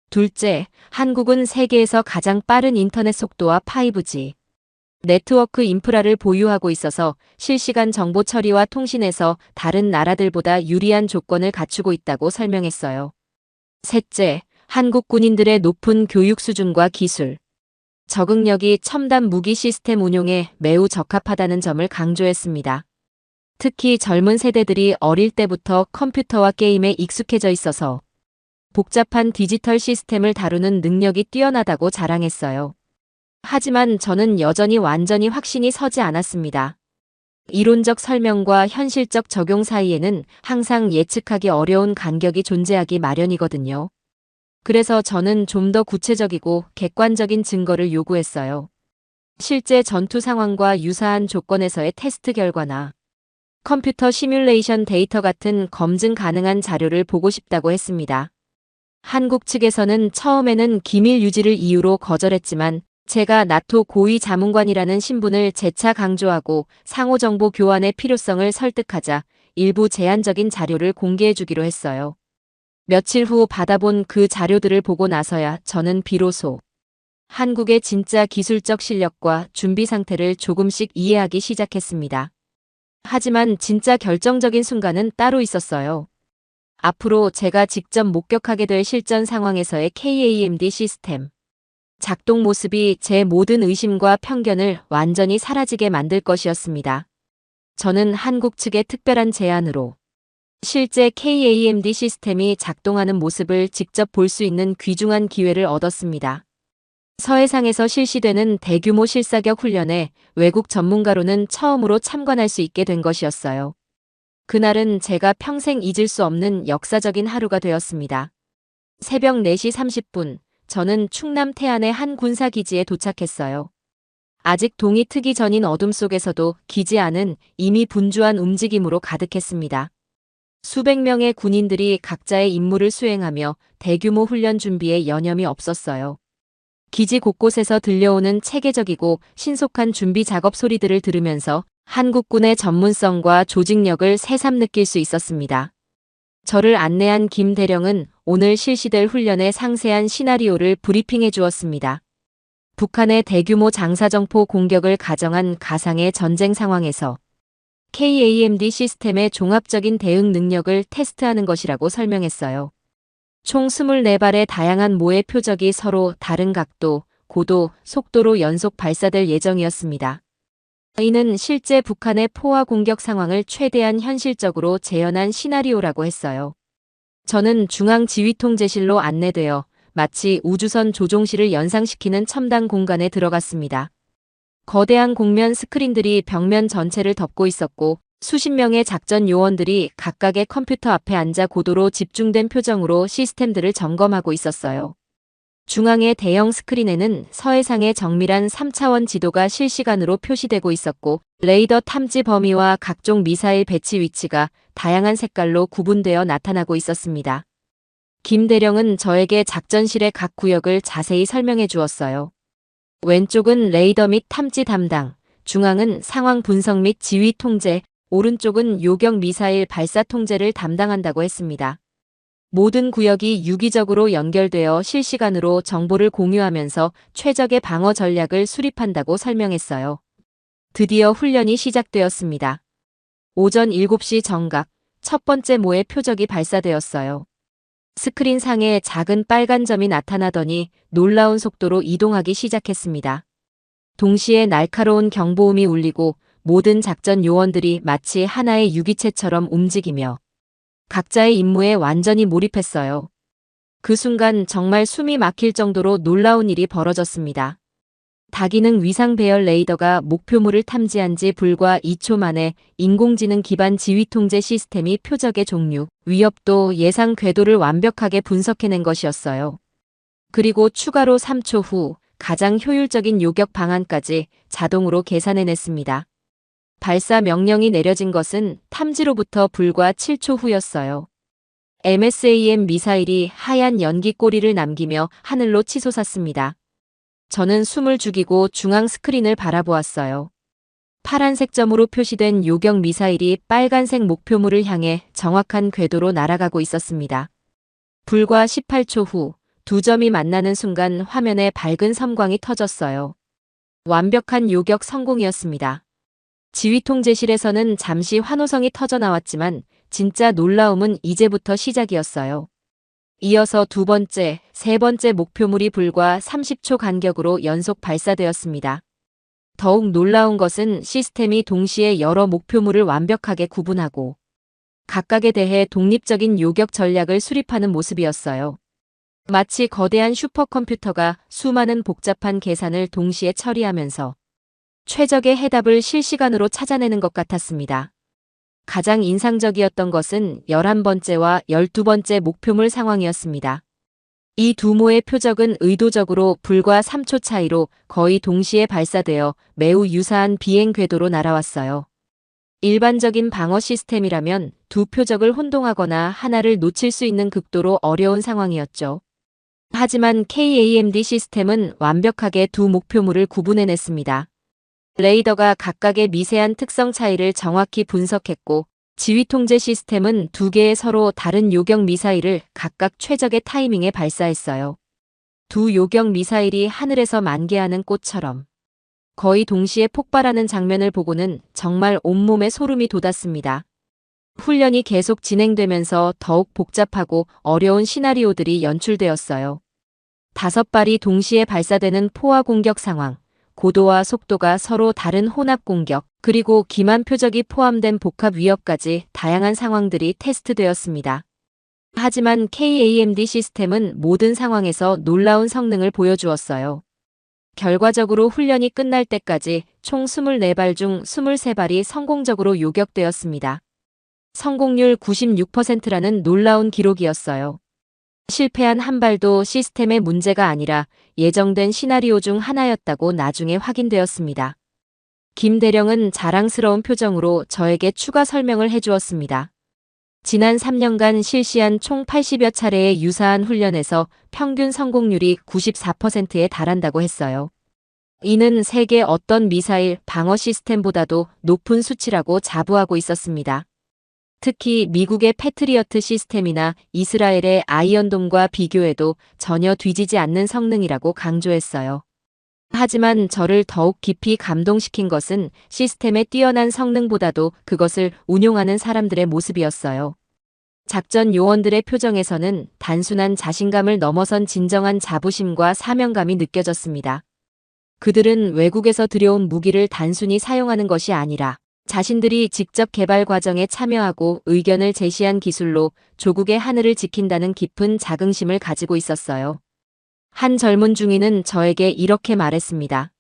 둘째, 한국은 세계에서 가장 빠른 인터넷 속도와 5G 네트워크 인프라를 보유하고 있어서 실시간 정보 처리와 통신에서 다른 나라들보다 유리한 조건을 갖추고 있다고 설명했어요. 셋째, 한국 군인들의 높은 교육 수준과 기술, 적응력이 첨단 무기 시스템 운용에 매우 적합하다는 점을 강조했습니다. 특히 젊은 세대들이 어릴 때부터 컴퓨터와 게임에 익숙해져 있어서 복잡한 디지털 시스템을 다루는 능력이 뛰어나다고 자랑했어요. 하지만 저는 여전히 완전히 확신이 서지 않았습니다. 이론적 설명과 현실적 적용 사이에는 항상 예측하기 어려운 간격이 존재하기 마련이거든요. 그래서 저는 좀 더 구체적이고 객관적인 증거를 요구했어요. 실제 전투 상황과 유사한 조건에서의 테스트 결과나 컴퓨터 시뮬레이션 데이터 같은 검증 가능한 자료를 보고 싶다고 했습니다. 한국 측에서는 처음에는 기밀 유지를 이유로 거절했지만, 제가 나토 고위 자문관이라는 신분을 재차 강조하고 상호정보 교환의 필요성을 설득하자 일부 제한적인 자료를 공개해주기로 했어요. 며칠 후 받아본 그 자료들을 보고 나서야 저는 비로소 한국의 진짜 기술적 실력과 준비 상태를 조금씩 이해하기 시작했습니다. 하지만 진짜 결정적인 순간은 따로 있었어요. 앞으로 제가 직접 목격하게 될 실전 상황에서의 KAMD 시스템 작동 모습이 제 모든 의심과 편견을 완전히 사라지게 만들 것이었습니다. 저는 한국 측의 특별한 제안으로 실제 KAMD 시스템이 작동하는 모습을 직접 볼 수 있는 귀중한 기회를 얻었습니다. 서해상에서 실시되는 대규모 실사격 훈련에 외국 전문가로는 처음으로 참관할 수 있게 된 것이었어요. 그날은 제가 평생 잊을 수 없는 역사적인 하루가 되었습니다. 새벽 4시 30분, 저는 충남 태안의 한 군사기지에 도착했어요. 아직 동이 트기 전인 어둠 속에서도 기지 안은 이미 분주한 움직임으로 가득했습니다. 수백 명의 군인들이 각자의 임무를 수행하며 대규모 훈련 준비에 여념이 없었어요. 기지 곳곳에서 들려오는 체계적이고 신속한 준비 작업 소리들을 들으면서 한국군의 전문성과 조직력을 새삼 느낄 수 있었습니다. 저를 안내한 김 대령은 오늘 실시될 훈련의 상세한 시나리오를 브리핑해 주었습니다. 북한의 대규모 장사정포 공격을 가정한 가상의 전쟁 상황에서 KAMD 시스템의 종합적인 대응 능력을 테스트하는 것이라고 설명했어요. 총 24발의 다양한 모의 표적이 서로 다른 각도, 고도, 속도로 연속 발사될 예정이었습니다. 이는 실제 북한의 포화 공격 상황을 최대한 현실적으로 재현한 시나리오라고 했어요. 저는 중앙지휘통제실로 안내되어 마치 우주선 조종실을 연상시키는 첨단 공간에 들어갔습니다. 거대한 곡면 스크린들이 벽면 전체를 덮고 있었고, 수십 명의 작전 요원들이 각각의 컴퓨터 앞에 앉아 고도로 집중된 표정으로 시스템들을 점검하고 있었어요. 중앙의 대형 스크린에는 서해상의 정밀한 3차원 지도가 실시간으로 표시되고 있었고, 레이더 탐지 범위와 각종 미사일 배치 위치가 다양한 색깔로 구분되어 나타나고 있었습니다. 김 대령은 저에게 작전실의 각 구역을 자세히 설명해 주었어요. 왼쪽은 레이더 및 탐지 담당, 중앙은 상황 분석 및 지휘 통제, 오른쪽은 요격 미사일 발사 통제를 담당한다고 했습니다. 모든 구역이 유기적으로 연결되어 실시간으로 정보를 공유하면서 최적의 방어 전략을 수립한다고 설명했어요. 드디어 훈련이 시작되었습니다. 오전 7시 정각, 첫 번째 모의 표적이 발사되었어요. 스크린 상에 작은 빨간 점이 나타나더니 놀라운 속도로 이동하기 시작했습니다. 동시에 날카로운 경보음이 울리고 모든 작전 요원들이 마치 하나의 유기체처럼 움직이며 각자의 임무에 완전히 몰입했어요. 그 순간 정말 숨이 막힐 정도로 놀라운 일이 벌어졌습니다. 다기능 위상 배열 레이더가 목표물을 탐지한 지 불과 2초 만에 인공지능 기반 지휘 통제 시스템이 표적의 종류, 위협도, 예상 궤도를 완벽하게 분석해낸 것이었어요. 그리고 추가로 3초 후 가장 효율적인 요격 방안까지 자동으로 계산해냈습니다. 발사 명령이 내려진 것은 탐지로부터 불과 7초 후였어요. MSAM 미사일이 하얀 연기 꼬리를 남기며 하늘로 치솟았습니다. 저는 숨을 죽이고 중앙 스크린을 바라보았어요. 파란색 점으로 표시된 요격 미사일이 빨간색 목표물을 향해 정확한 궤도로 날아가고 있었습니다. 불과 18초 후 두 점이 만나는 순간 화면에 밝은 섬광이 터졌어요. 완벽한 요격 성공이었습니다. 지휘통제실에서는 잠시 환호성이 터져 나왔지만 진짜 놀라움은 이제부터 시작이었어요. 이어서 두 번째, 세 번째 목표물이 불과 30초 간격으로 연속 발사되었습니다. 더욱 놀라운 것은 시스템이 동시에 여러 목표물을 완벽하게 구분하고 각각에 대해 독립적인 요격 전략을 수립하는 모습이었어요. 마치 거대한 슈퍼컴퓨터가 수많은 복잡한 계산을 동시에 처리하면서 최적의 해답을 실시간으로 찾아내는 것 같았습니다. 가장 인상적이었던 것은 11번째와 12번째 목표물 상황이었습니다. 이 두 모의 표적은 의도적으로 불과 3초 차이로 거의 동시에 발사되어 매우 유사한 비행 궤도로 날아왔어요. 일반적인 방어 시스템이라면 두 표적을 혼동하거나 하나를 놓칠 수 있는 극도로 어려운 상황이었죠. 하지만 KAMD 시스템은 완벽하게 두 목표물을 구분해냈습니다. 레이더가 각각의 미세한 특성 차이를 정확히 분석했고 지휘통제 시스템은 두 개의 서로 다른 요격 미사일을 각각 최적의 타이밍에 발사했어요. 두 요격 미사일이 하늘에서 만개하는 꽃처럼 거의 동시에 폭발하는 장면을 보고는 정말 온몸에 소름이 돋았습니다. 훈련이 계속 진행되면서 더욱 복잡하고 어려운 시나리오들이 연출되었어요. 5발이 동시에 발사되는 포화 공격 상황, 고도와 속도가 서로 다른 혼합 공격, 그리고 기만 표적이 포함된 복합 위협까지 다양한 상황들이 테스트되었습니다. 하지만 KAMD 시스템은 모든 상황에서 놀라운 성능을 보여주었어요. 결과적으로 훈련이 끝날 때까지 총 24발 중 23발이 성공적으로 요격되었습니다. 성공률 96%라는 놀라운 기록이었어요. 실패한 한 발도 시스템의 문제가 아니라 예정된 시나리오 중 하나였다고 나중에 확인되었습니다. 김 대령은 자랑스러운 표정으로 저에게 추가 설명을 해주었습니다. 지난 3년간 실시한 총 80여 차례의 유사한 훈련에서 평균 성공률이 94%에 달한다고 했어요. 이는 세계 어떤 미사일 방어 시스템보다도 높은 수치라고 자부하고 있었습니다. 특히 미국의 패트리어트 시스템이나 이스라엘의 아이언돔과 비교해도 전혀 뒤지지 않는 성능이라고 강조했어요. 하지만 저를 더욱 깊이 감동시킨 것은 시스템의 뛰어난 성능보다도 그것을 운용하는 사람들의 모습이었어요. 작전 요원들의 표정에서는 단순한 자신감을 넘어선 진정한 자부심과 사명감이 느껴졌습니다. 그들은 외국에서 들여온 무기를 단순히 사용하는 것이 아니라 자신들이 직접 개발 과정에 참여하고 의견을 제시한 기술로 조국의 하늘을 지킨다는 깊은 자긍심을 가지고 있었어요. 한 젊은 중위는 저에게 이렇게 말했습니다.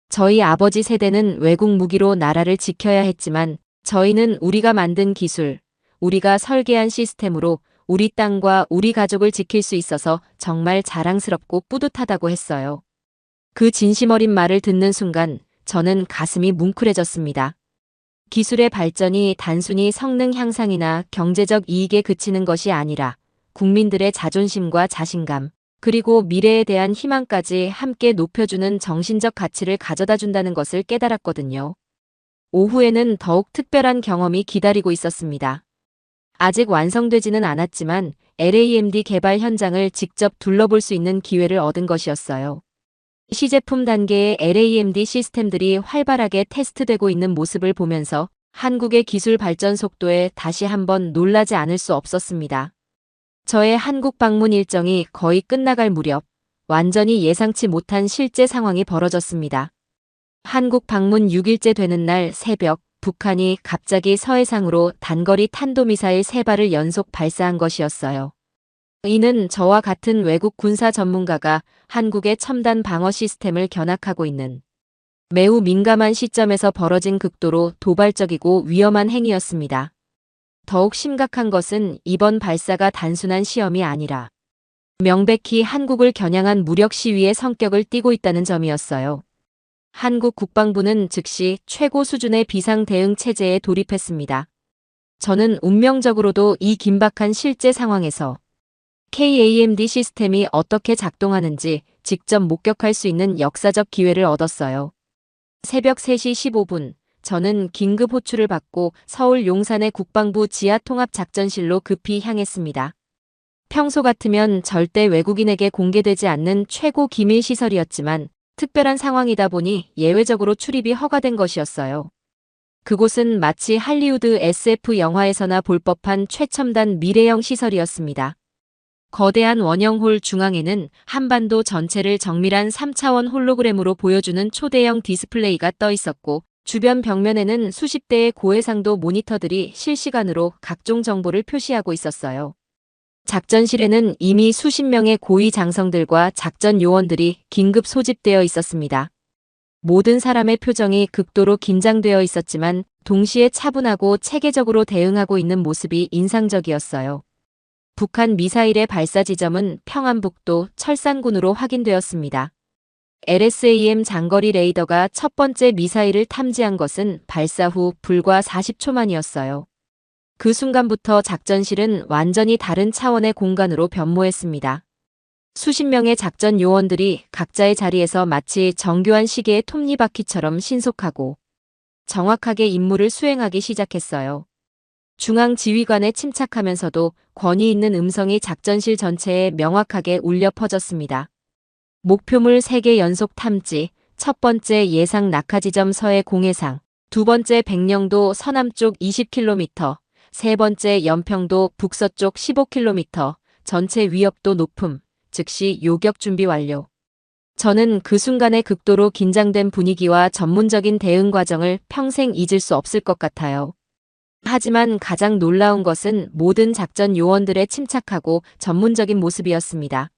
저희 아버지 세대는 외국 무기로 나라를 지켜야 했지만 저희는 우리가 만든 기술, 우리가 설계한 시스템으로 우리 땅과 우리 가족을 지킬 수 있어서 정말 자랑스럽고 뿌듯하다고 했어요. 그 진심 어린 말을 듣는 순간 저는 가슴이 뭉클해졌습니다. 기술의 발전이 단순히 성능 향상이나 경제적 이익에 그치는 것이 아니라 국민들의 자존심과 자신감, 그리고 미래에 대한 희망까지 함께 높여주는 정신적 가치를 가져다 준다는 것을 깨달았거든요. 오후에는 더욱 특별한 경험이 기다리고 있었습니다. 아직 완성되지는 않았지만 LAMD 개발 현장을 직접 둘러볼 수 있는 기회를 얻은 것이었어요. 시제품 단계의 LAMD 시스템들이 활발하게 테스트되고 있는 모습을 보면서 한국의 기술 발전 속도에 다시 한번 놀라지 않을 수 없었습니다. 저의 한국 방문 일정이 거의 끝나갈 무렵 완전히 예상치 못한 실제 상황이 벌어졌습니다. 한국 방문 6일째 되는 날 새벽, 북한이 갑자기 서해상으로 단거리 탄도미사일 3발을 연속 발사한 것이었어요. 이는 저와 같은 외국 군사 전문가가 한국의 첨단 방어 시스템을 견학하고 있는 매우 민감한 시점에서 벌어진 극도로 도발적이고 위험한 행위였습니다. 더욱 심각한 것은 이번 발사가 단순한 시험이 아니라 명백히 한국을 겨냥한 무력 시위의 성격을 띠고 있다는 점이었어요. 한국 국방부는 즉시 최고 수준의 비상 대응 체제에 돌입했습니다. 저는 운명적으로도 이 긴박한 실제 상황에서 KAMD 시스템이 어떻게 작동하는지 직접 목격할 수 있는 역사적 기회를 얻었어요. 새벽 3시 15분, 저는 긴급 호출을 받고 서울 용산의 국방부 지하통합작전실로 급히 향했습니다. 평소 같으면 절대 외국인에게 공개되지 않는 최고 기밀 시설이었지만 특별한 상황이다 보니 예외적으로 출입이 허가된 것이었어요. 그곳은 마치 할리우드 SF 영화에서나 볼 법한 최첨단 미래형 시설이었습니다. 거대한 원형홀 중앙에는 한반도 전체를 정밀한 3차원 홀로그램으로 보여주는 초대형 디스플레이가 떠 있었고 주변 벽면에는 수십 대의 고해상도 모니터들이 실시간으로 각종 정보를 표시하고 있었어요. 작전실에는 이미 수십 명의 고위 장성들과 작전 요원들이 긴급 소집되어 있었습니다. 모든 사람의 표정이 극도로 긴장되어 있었지만 동시에 차분하고 체계적으로 대응하고 있는 모습이 인상적이었어요. 북한 미사일의 발사 지점은 평안북도 철산군으로 확인되었습니다. LSAM 장거리 레이더가 첫 번째 미사일을 탐지한 것은 발사 후 불과 40초 만이었어요. 그 순간부터 작전실은 완전히 다른 차원의 공간으로 변모했습니다. 수십 명의 작전 요원들이 각자의 자리에서 마치 정교한 시계의 톱니바퀴처럼 신속하고 정확하게 임무를 수행하기 시작했어요. 중앙 지휘관에 침착하면서도 권위 있는 음성이 작전실 전체에 명확하게 울려 퍼졌습니다. 목표물 3개 연속 탐지, 첫 번째 예상 낙하 지점 서해 공해상, 두 번째 백령도 서남쪽 20km, 세 번째 연평도 북서쪽 15km, 전체 위협도 높음, 즉시 요격 준비 완료. 저는 그 순간의 극도로 긴장된 분위기와 전문적인 대응 과정을 평생 잊을 수 없을 것 같아요. 하지만 가장 놀라운 것은 모든 작전 요원들의 침착하고 전문적인 모습이었습니다.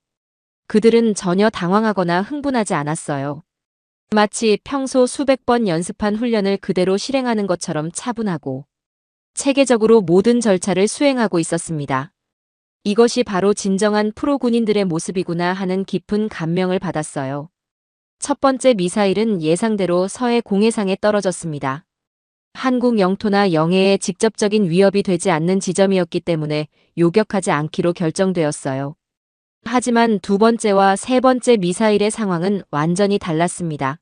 그들은 전혀 당황하거나 흥분하지 않았어요. 마치 평소 수백 번 연습한 훈련을 그대로 실행하는 것처럼 차분하고 체계적으로 모든 절차를 수행하고 있었습니다. 이것이 바로 진정한 프로 군인들의 모습이구나 하는 깊은 감명을 받았어요. 첫 번째 미사일은 예상대로 서해 공해상에 떨어졌습니다. 한국 영토나 영해에 직접적인 위협이 되지 않는 지점이었기 때문에 요격하지 않기로 결정되었어요. 하지만 두 번째와 세 번째 미사일의 상황은 완전히 달랐습니다.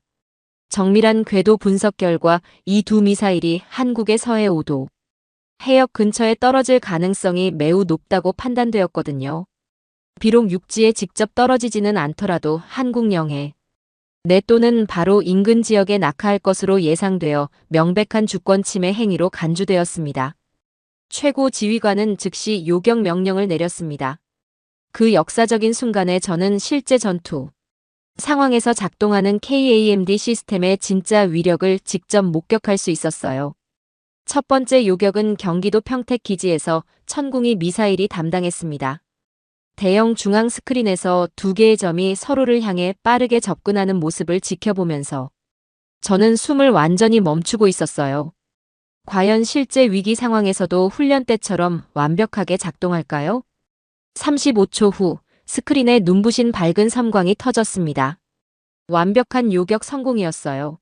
정밀한 궤도 분석 결과 이 두 미사일이 한국의 서해 5도 해역 근처에 떨어질 가능성이 매우 높다고 판단되었거든요. 비록 육지에 직접 떨어지지는 않더라도 한국 영해 내 또는 바로 인근 지역에 낙하할 것으로 예상되어 명백한 주권 침해 행위로 간주되었습니다. 최고 지휘관은 즉시 요격 명령을 내렸습니다. 그 역사적인 순간에 저는 실제 전투 상황에서 작동하는 KAMD 시스템의 진짜 위력을 직접 목격할 수 있었어요. 첫 번째 요격은 경기도 평택 기지에서 천궁이 미사일이 담당했습니다. 대형 중앙 스크린에서 두 개의 점이 서로를 향해 빠르게 접근하는 모습을 지켜보면서 저는 숨을 완전히 멈추고 있었어요. 과연 실제 위기 상황에서도 훈련 때처럼 완벽하게 작동할까요? 35초 후 스크린에 눈부신 밝은 섬광이 터졌습니다. 완벽한 요격 성공이었어요.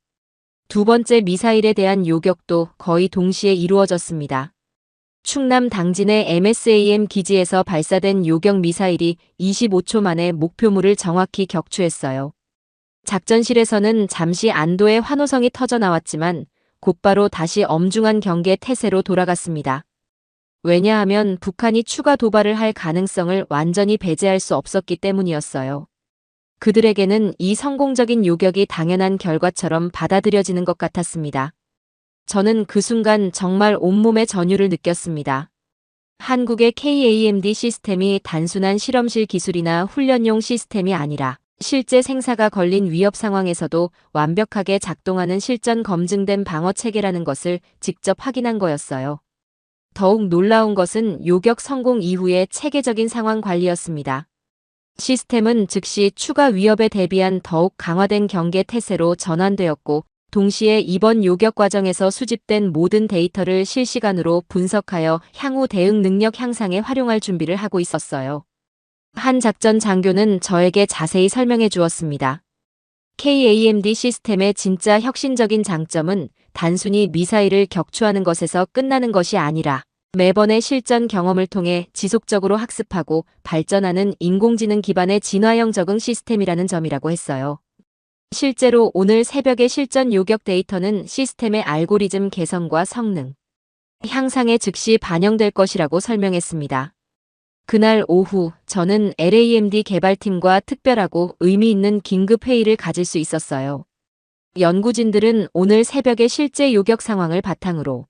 두 번째 미사일에 대한 요격도 거의 동시에 이루어졌습니다. 충남 당진의 MSAM 기지에서 발사된 요격 미사일이 25초 만에 목표물을 정확히 격추했어요. 작전실에서는 잠시 안도의 환호성이 터져 나왔지만 곧바로 다시 엄중한 경계 태세로 돌아갔습니다. 왜냐하면 북한이 추가 도발을 할 가능성을 완전히 배제할 수 없었기 때문이었어요. 그들에게는 이 성공적인 요격이 당연한 결과처럼 받아들여지는 것 같았습니다. 저는 그 순간 정말 온몸의 전율을 느꼈습니다. 한국의 KAMD 시스템이 단순한 실험실 기술이나 훈련용 시스템이 아니라 실제 생사가 걸린 위협 상황에서도 완벽하게 작동하는 실전 검증된 방어 체계라는 것을 직접 확인한 거였어요. 더욱 놀라운 것은 요격 성공 이후의 체계적인 상황 관리였습니다. 시스템은 즉시 추가 위협에 대비한 더욱 강화된 경계 태세로 전환되었고, 동시에 이번 요격 과정에서 수집된 모든 데이터를 실시간으로 분석하여 향후 대응 능력 향상에 활용할 준비를 하고 있었어요. 한 작전 장교는 저에게 자세히 설명해 주었습니다. KAMD 시스템의 진짜 혁신적인 장점은 단순히 미사일을 격추하는 것에서 끝나는 것이 아니라 매번의 실전 경험을 통해 지속적으로 학습하고 발전하는 인공지능 기반의 진화형 적응 시스템이라는 점이라고 했어요. 실제로 오늘 새벽의 실전 요격 데이터는 시스템의 알고리즘 개선과 성능 향상에 즉시 반영될 것이라고 설명했습니다. 그날 오후 저는 LAMD 개발팀과 특별하고 의미 있는 긴급 회의를 가질 수 있었어요. 연구진들은 오늘 새벽의 실제 요격 상황을 바탕으로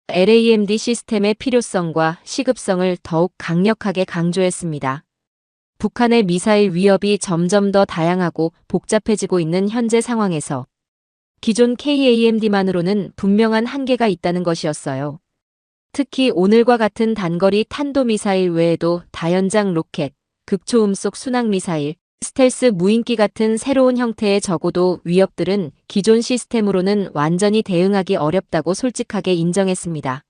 LAMD 시스템의 필요성과 시급성을 더욱 강력하게 강조했습니다. 북한의 미사일 위협이 점점 더 다양하고 복잡해지고 있는 현재 상황에서 기존 KAMD만으로는 분명한 한계가 있다는 것이었어요. 특히 오늘과 같은 단거리 탄도미사일 외에도 다연장 로켓, 극초음속 순항미사일, 스텔스 무인기 같은 새로운 형태의 적어도 위협들은 기존 시스템으로는 완전히 대응하기 어렵다고 솔직하게 인정했습니다.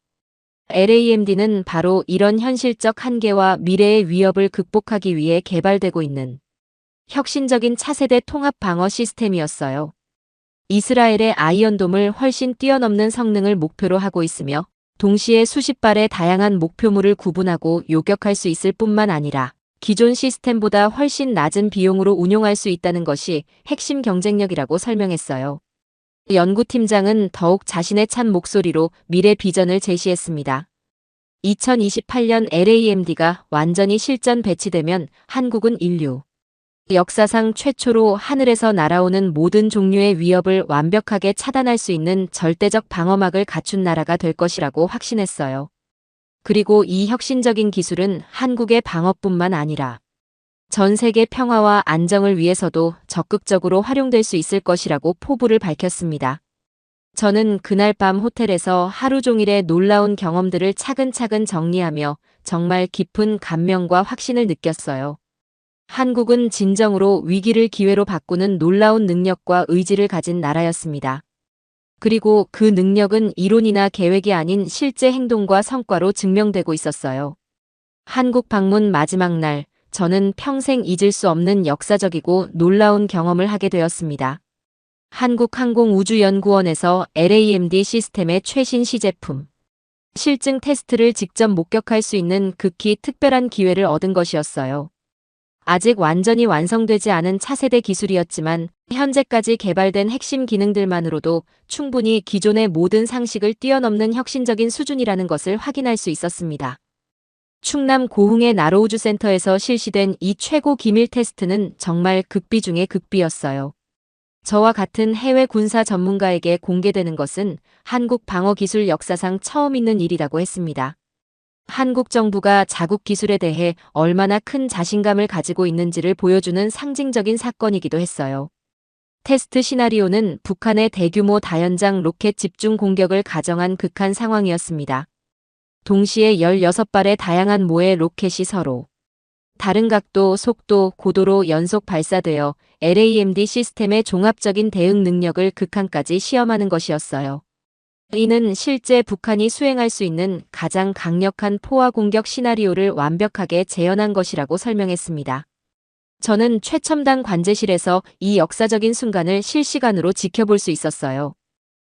LAMD는 바로 이런 현실적 한계와 미래의 위협을 극복하기 위해 개발되고 있는 혁신적인 차세대 통합 방어 시스템이었어요. 이스라엘의 아이언돔을 훨씬 뛰어넘는 성능을 목표로 하고 있으며 동시에 수십 발의 다양한 목표물을 구분하고 요격할 수 있을 뿐만 아니라 기존 시스템보다 훨씬 낮은 비용으로 운용할 수 있다는 것이 핵심 경쟁력이라고 설명했어요. 연구팀장은 더욱 자신의 찬 목소리로 미래 비전을 제시했습니다. 2028년 LAMD가 완전히 실전 배치되면 한국은 인류 역사상 최초로 하늘에서 날아오는 모든 종류의 위협을 완벽하게 차단할 수 있는 절대적 방어막을 갖춘 나라가 될 것이라고 확신했어요. 그리고 이 혁신적인 기술은 한국의 방어뿐만 아니라 전 세계 평화와 안정을 위해서도 적극적으로 활용될 수 있을 것이라고 포부를 밝혔습니다. 저는 그날 밤 호텔에서 하루 종일의 놀라운 경험들을 차근차근 정리하며 정말 깊은 감명과 확신을 느꼈어요. 한국은 진정으로 위기를 기회로 바꾸는 놀라운 능력과 의지를 가진 나라였습니다. 그리고 그 능력은 이론이나 계획이 아닌 실제 행동과 성과로 증명되고 있었어요. 한국 방문 마지막 날, 저는 평생 잊을 수 없는 역사적이고 놀라운 경험을 하게 되었습니다. 한국항공우주연구원에서 LAMD 시스템의 최신 시제품, 실증 테스트를 직접 목격할 수 있는 극히 특별한 기회를 얻은 것이었어요. 아직 완전히 완성되지 않은 차세대 기술이었지만 현재까지 개발된 핵심 기능들만으로도 충분히 기존의 모든 상식을 뛰어넘는 혁신적인 수준이라는 것을 확인할 수 있었습니다. 충남 고흥의 나로우주센터에서 실시된 이 최고 기밀 테스트는 정말 극비 중의 극비였어요. 저와 같은 해외 군사 전문가에게 공개되는 것은 한국 방어 기술 역사상 처음 있는 일이라고 했습니다. 한국 정부가 자국 기술에 대해 얼마나 큰 자신감을 가지고 있는지를 보여주는 상징적인 사건이기도 했어요. 테스트 시나리오는 북한의 대규모 다연장 로켓 집중 공격을 가정한 극한 상황이었습니다. 동시에 16발의 다양한 모의 로켓이 서로 다른 각도, 속도, 고도로 연속 발사되어 LAMD 시스템의 종합적인 대응 능력을 극한까지 시험하는 것이었어요. 이는 실제 북한이 수행할 수 있는 가장 강력한 포화 공격 시나리오를 완벽하게 재현한 것이라고 설명했습니다. 저는 최첨단 관제실에서 이 역사적인 순간을 실시간으로 지켜볼 수 있었어요.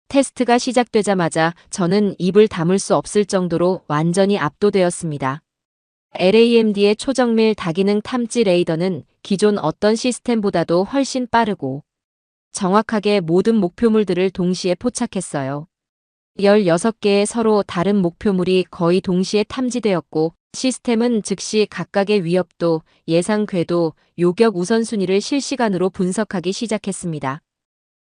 테스트가 시작되자마자 저는 입을 다물 수 없을 정도로 완전히 압도되었습니다. LAMD의 초정밀 다기능 탐지 레이더는 기존 어떤 시스템보다도 훨씬 빠르고 정확하게 모든 목표물들을 동시에 포착했어요. 16개의 서로 다른 목표물이 거의 동시에 탐지되었고 시스템은 즉시 각각의 위협도, 예상 궤도, 요격 우선순위를 실시간으로 분석하기 시작했습니다.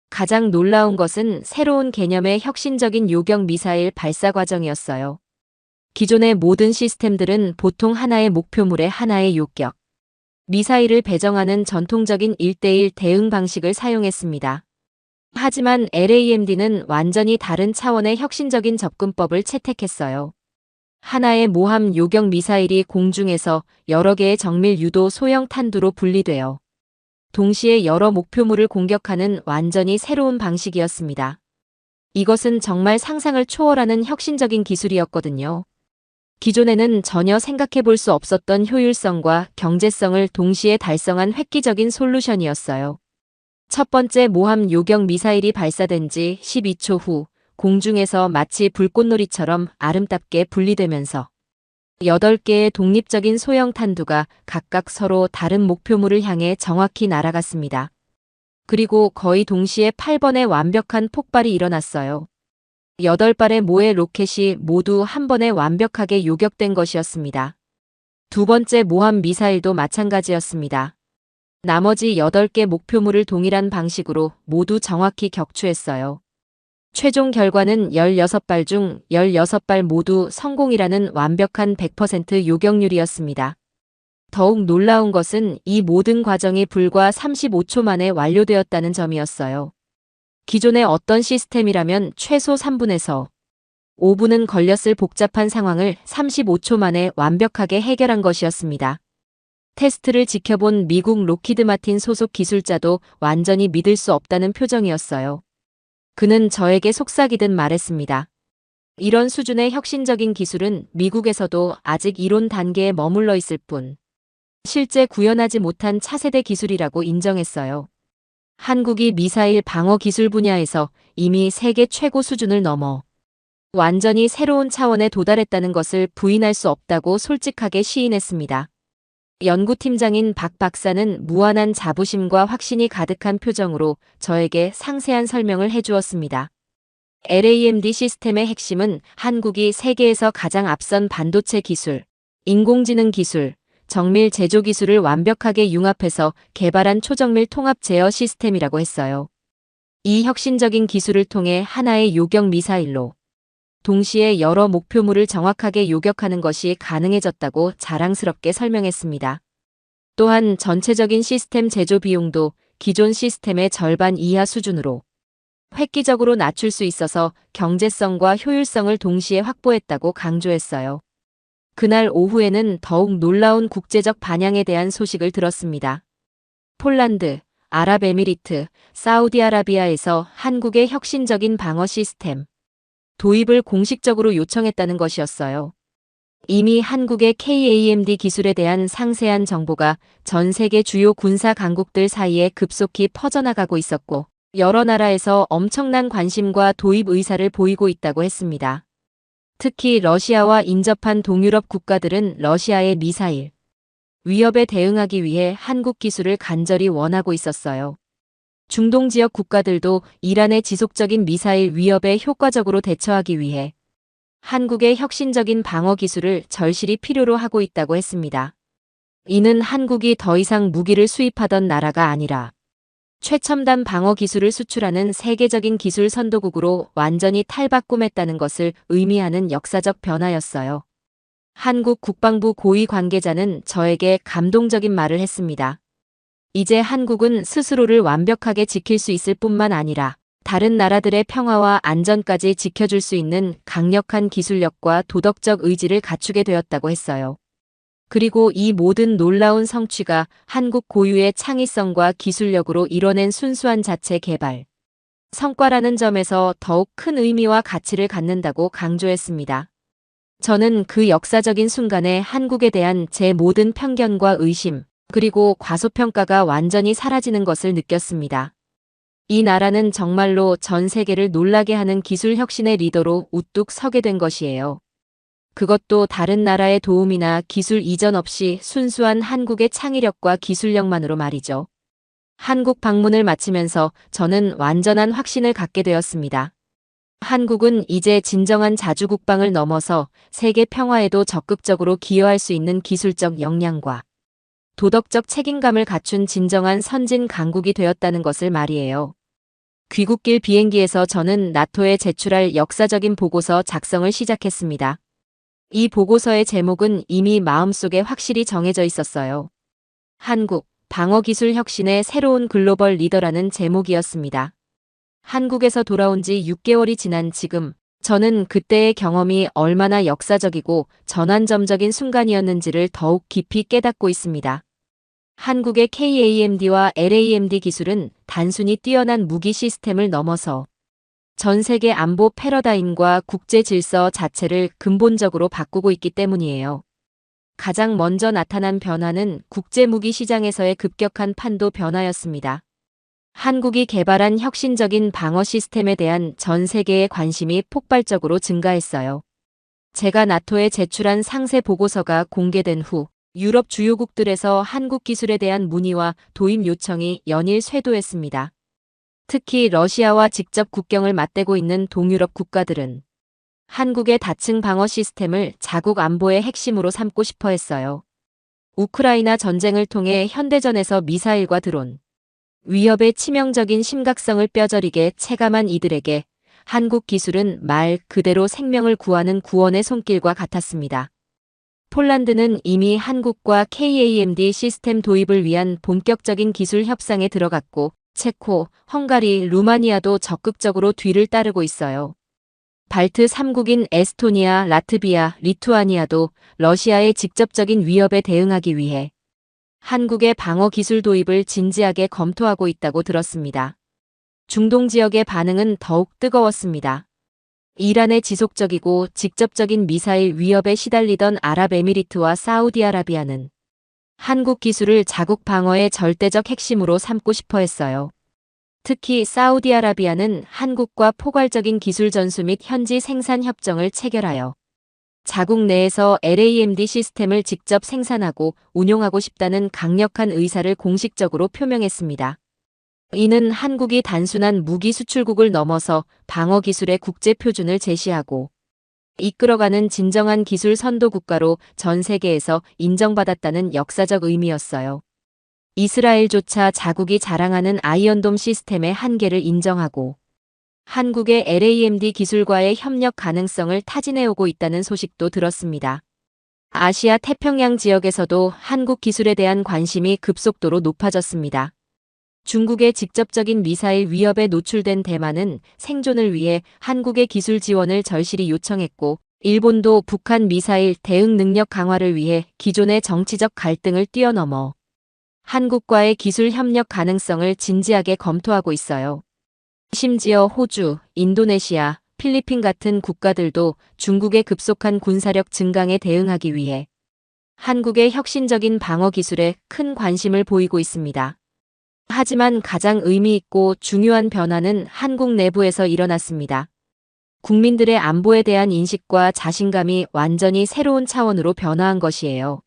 가장 놀라운 것은 새로운 개념의 혁신적인 요격 미사일 발사 과정이었어요. 기존의 모든 시스템들은 보통 하나의 목표물에 하나의 요격, 미사일을 배정하는 전통적인 1대1 대응 방식을 사용했습니다. 하지만 LAMD는 완전히 다른 차원의 혁신적인 접근법을 채택했어요. 하나의 모함 요격 미사일이 공중에서 여러 개의 정밀 유도 소형 탄두로 분리되어 동시에 여러 목표물을 공격하는 완전히 새로운 방식이었습니다. 이것은 정말 상상을 초월하는 혁신적인 기술이었거든요. 기존에는 전혀 생각해 볼 수 없었던 효율성과 경제성을 동시에 달성한 획기적인 솔루션이었어요. 첫 번째 모함 요격 미사일이 발사된 지 12초 후 공중에서 마치 불꽃놀이처럼 아름답게 분리되면서 8개의 독립적인 소형 탄두가 각각 서로 다른 목표물을 향해 정확히 날아갔습니다. 그리고 거의 동시에 8번의 완벽한 폭발이 일어났어요. 8발의 모의 로켓이 모두 한 번에 완벽하게 요격된 것이었습니다. 두 번째 모함 미사일도 마찬가지였습니다. 나머지 8개 목표물을 동일한 방식으로 모두 정확히 격추했어요. 최종 결과는 16발 중 16발 모두 성공이라는 완벽한 100% 요격률이었습니다. 더욱 놀라운 것은 이 모든 과정이 불과 35초 만에 완료되었다는 점이었어요. 기존의 어떤 시스템이라면 최소 3분에서 5분은 걸렸을 복잡한 상황을 35초 만에 완벽하게 해결한 것이었습니다. 테스트를 지켜본 미국 록히드 마틴 소속 기술자도 완전히 믿을 수 없다는 표정이었어요. 그는 저에게 속삭이듯 말했습니다. 이런 수준의 혁신적인 기술은 미국에서도 아직 이론 단계에 머물러 있을 뿐, 실제 구현하지 못한 차세대 기술이라고 인정했어요. 한국이 미사일 방어 기술 분야에서 이미 세계 최고 수준을 넘어 완전히 새로운 차원에 도달했다는 것을 부인할 수 없다고 솔직하게 시인했습니다. 연구팀장인 박 박사는 무한한 자부심과 확신이 가득한 표정으로 저에게 상세한 설명을 해주었습니다. LAMD 시스템의 핵심은 한국이 세계에서 가장 앞선 반도체 기술, 인공지능 기술, 정밀 제조 기술을 완벽하게 융합해서 개발한 초정밀 통합 제어 시스템이라고 했어요. 이 혁신적인 기술을 통해 하나의 요격 미사일로 동시에 여러 목표물을 정확하게 요격하는 것이 가능해졌다고 자랑스럽게 설명했습니다. 또한 전체적인 시스템 제조 비용도 기존 시스템의 절반 이하 수준으로 획기적으로 낮출 수 있어서 경제성과 효율성을 동시에 확보했다고 강조했어요. 그날 오후에는 더욱 놀라운 국제적 반향에 대한 소식을 들었습니다. 폴란드, 아랍에미리트, 사우디아라비아에서 한국의 혁신적인 방어 시스템 도입을 공식적으로 요청했다는 것이었어요. 이미 한국의 KAMD 기술에 대한 상세한 정보가 전 세계 주요 군사 강국들 사이에 급속히 퍼져나가고 있었고, 여러 나라에서 엄청난 관심과 도입 의사를 보이고 있다고 했습니다. 특히 러시아와 인접한 동유럽 국가들은 러시아의 미사일 위협에 대응하기 위해 한국 기술을 간절히 원하고 있었어요. 중동 지역 국가들도 이란의 지속적인 미사일 위협에 효과적으로 대처하기 위해 한국의 혁신적인 방어 기술을 절실히 필요로 하고 있다고 했습니다. 이는 한국이 더 이상 무기를 수입하던 나라가 아니라 최첨단 방어 기술을 수출하는 세계적인 기술 선도국으로 완전히 탈바꿈했다는 것을 의미하는 역사적 변화였어요. 한국 국방부 고위 관계자는 저에게 감동적인 말을 했습니다. 이제 한국은 스스로를 완벽하게 지킬 수 있을 뿐만 아니라 다른 나라들의 평화와 안전까지 지켜줄 수 있는 강력한 기술력과 도덕적 의지를 갖추게 되었다고 했어요. 그리고 이 모든 놀라운 성취가 한국 고유의 창의성과 기술력으로 이뤄낸 순수한 자체 개발 성과라는 점에서 더욱 큰 의미와 가치를 갖는다고 강조했습니다. 저는 그 역사적인 순간에 한국에 대한 제 모든 편견과 의심, 그리고 과소평가가 완전히 사라지는 것을 느꼈습니다. 이 나라는 정말로 전 세계를 놀라게 하는 기술 혁신의 리더로 우뚝 서게 된 것이에요. 그것도 다른 나라의 도움이나 기술 이전 없이 순수한 한국의 창의력과 기술력만으로 말이죠. 한국 방문을 마치면서 저는 완전한 확신을 갖게 되었습니다. 한국은 이제 진정한 자주국방을 넘어서 세계 평화에도 적극적으로 기여할 수 있는 기술적 역량과 도덕적 책임감을 갖춘 진정한 선진 강국이 되었다는 것을 말이에요. 귀국길 비행기에서 저는 나토에 제출할 역사적인 보고서 작성을 시작했습니다. 이 보고서의 제목은 이미 마음속에 확실히 정해져 있었어요. 한국, 방어기술 혁신의 새로운 글로벌 리더라는 제목이었습니다. 한국에서 돌아온 지 6개월이 지난 지금, 저는 그때의 경험이 얼마나 역사적이고 전환점적인 순간이었는지를 더욱 깊이 깨닫고 있습니다. 한국의 KAMD와 LAMD 기술은 단순히 뛰어난 무기 시스템을 넘어서 전 세계 안보 패러다임과 국제 질서 자체를 근본적으로 바꾸고 있기 때문이에요. 가장 먼저 나타난 변화는 국제 무기 시장에서의 급격한 판도 변화였습니다. 한국이 개발한 혁신적인 방어 시스템에 대한 전 세계의 관심이 폭발적으로 증가했어요. 제가 나토에 제출한 상세 보고서가 공개된 후 유럽 주요국들에서 한국 기술에 대한 문의와 도입 요청이 연일 쇄도했습니다. 특히 러시아와 직접 국경을 맞대고 있는 동유럽 국가들은 한국의 다층 방어 시스템을 자국 안보의 핵심으로 삼고 싶어 했어요. 우크라이나 전쟁을 통해 현대전에서 미사일과 드론, 위협의 치명적인 심각성을 뼈저리게 체감한 이들에게 한국 기술은 말 그대로 생명을 구하는 구원의 손길과 같았습니다. 폴란드는 이미 한국과 KAMD 시스템 도입을 위한 본격적인 기술 협상에 들어갔고 체코, 헝가리, 루마니아도 적극적으로 뒤를 따르고 있어요. 발트 3국인 에스토니아, 라트비아, 리투아니아도 러시아의 직접적인 위협에 대응하기 위해 한국의 방어 기술 도입을 진지하게 검토하고 있다고 들었습니다. 중동 지역의 반응은 더욱 뜨거웠습니다. 이란의 지속적이고 직접적인 미사일 위협에 시달리던 아랍에미리트와 사우디아라비아는 한국 기술을 자국 방어의 절대적 핵심으로 삼고 싶어 했어요. 특히 사우디아라비아는 한국과 포괄적인 기술 전수 및 현지 생산 협정을 체결하여 자국 내에서 LAMD 시스템을 직접 생산하고 운용하고 싶다는 강력한 의사를 공식적으로 표명했습니다. 이는 한국이 단순한 무기 수출국을 넘어서 방어 기술의 국제 표준을 제시하고 이끌어가는 진정한 기술 선도 국가로 전 세계에서 인정받았다는 역사적 의미였어요. 이스라엘조차 자국이 자랑하는 아이언돔 시스템의 한계를 인정하고 한국의 LAMD 기술과의 협력 가능성을 타진해오고 있다는 소식도 들었습니다. 아시아 태평양 지역에서도 한국 기술에 대한 관심이 급속도로 높아졌습니다. 중국의 직접적인 미사일 위협에 노출된 대만은 생존을 위해 한국의 기술 지원을 절실히 요청했고, 일본도 북한 미사일 대응 능력 강화를 위해 기존의 정치적 갈등을 뛰어넘어 한국과의 기술 협력 가능성을 진지하게 검토하고 있어요. 심지어 호주, 인도네시아, 필리핀 같은 국가들도 중국의 급속한 군사력 증강에 대응하기 위해 한국의 혁신적인 방어 기술에 큰 관심을 보이고 있습니다. 하지만 가장 의미 있고 중요한 변화는 한국 내부에서 일어났습니다. 국민들의 안보에 대한 인식과 자신감이 완전히 새로운 차원으로 변화한 것이에요.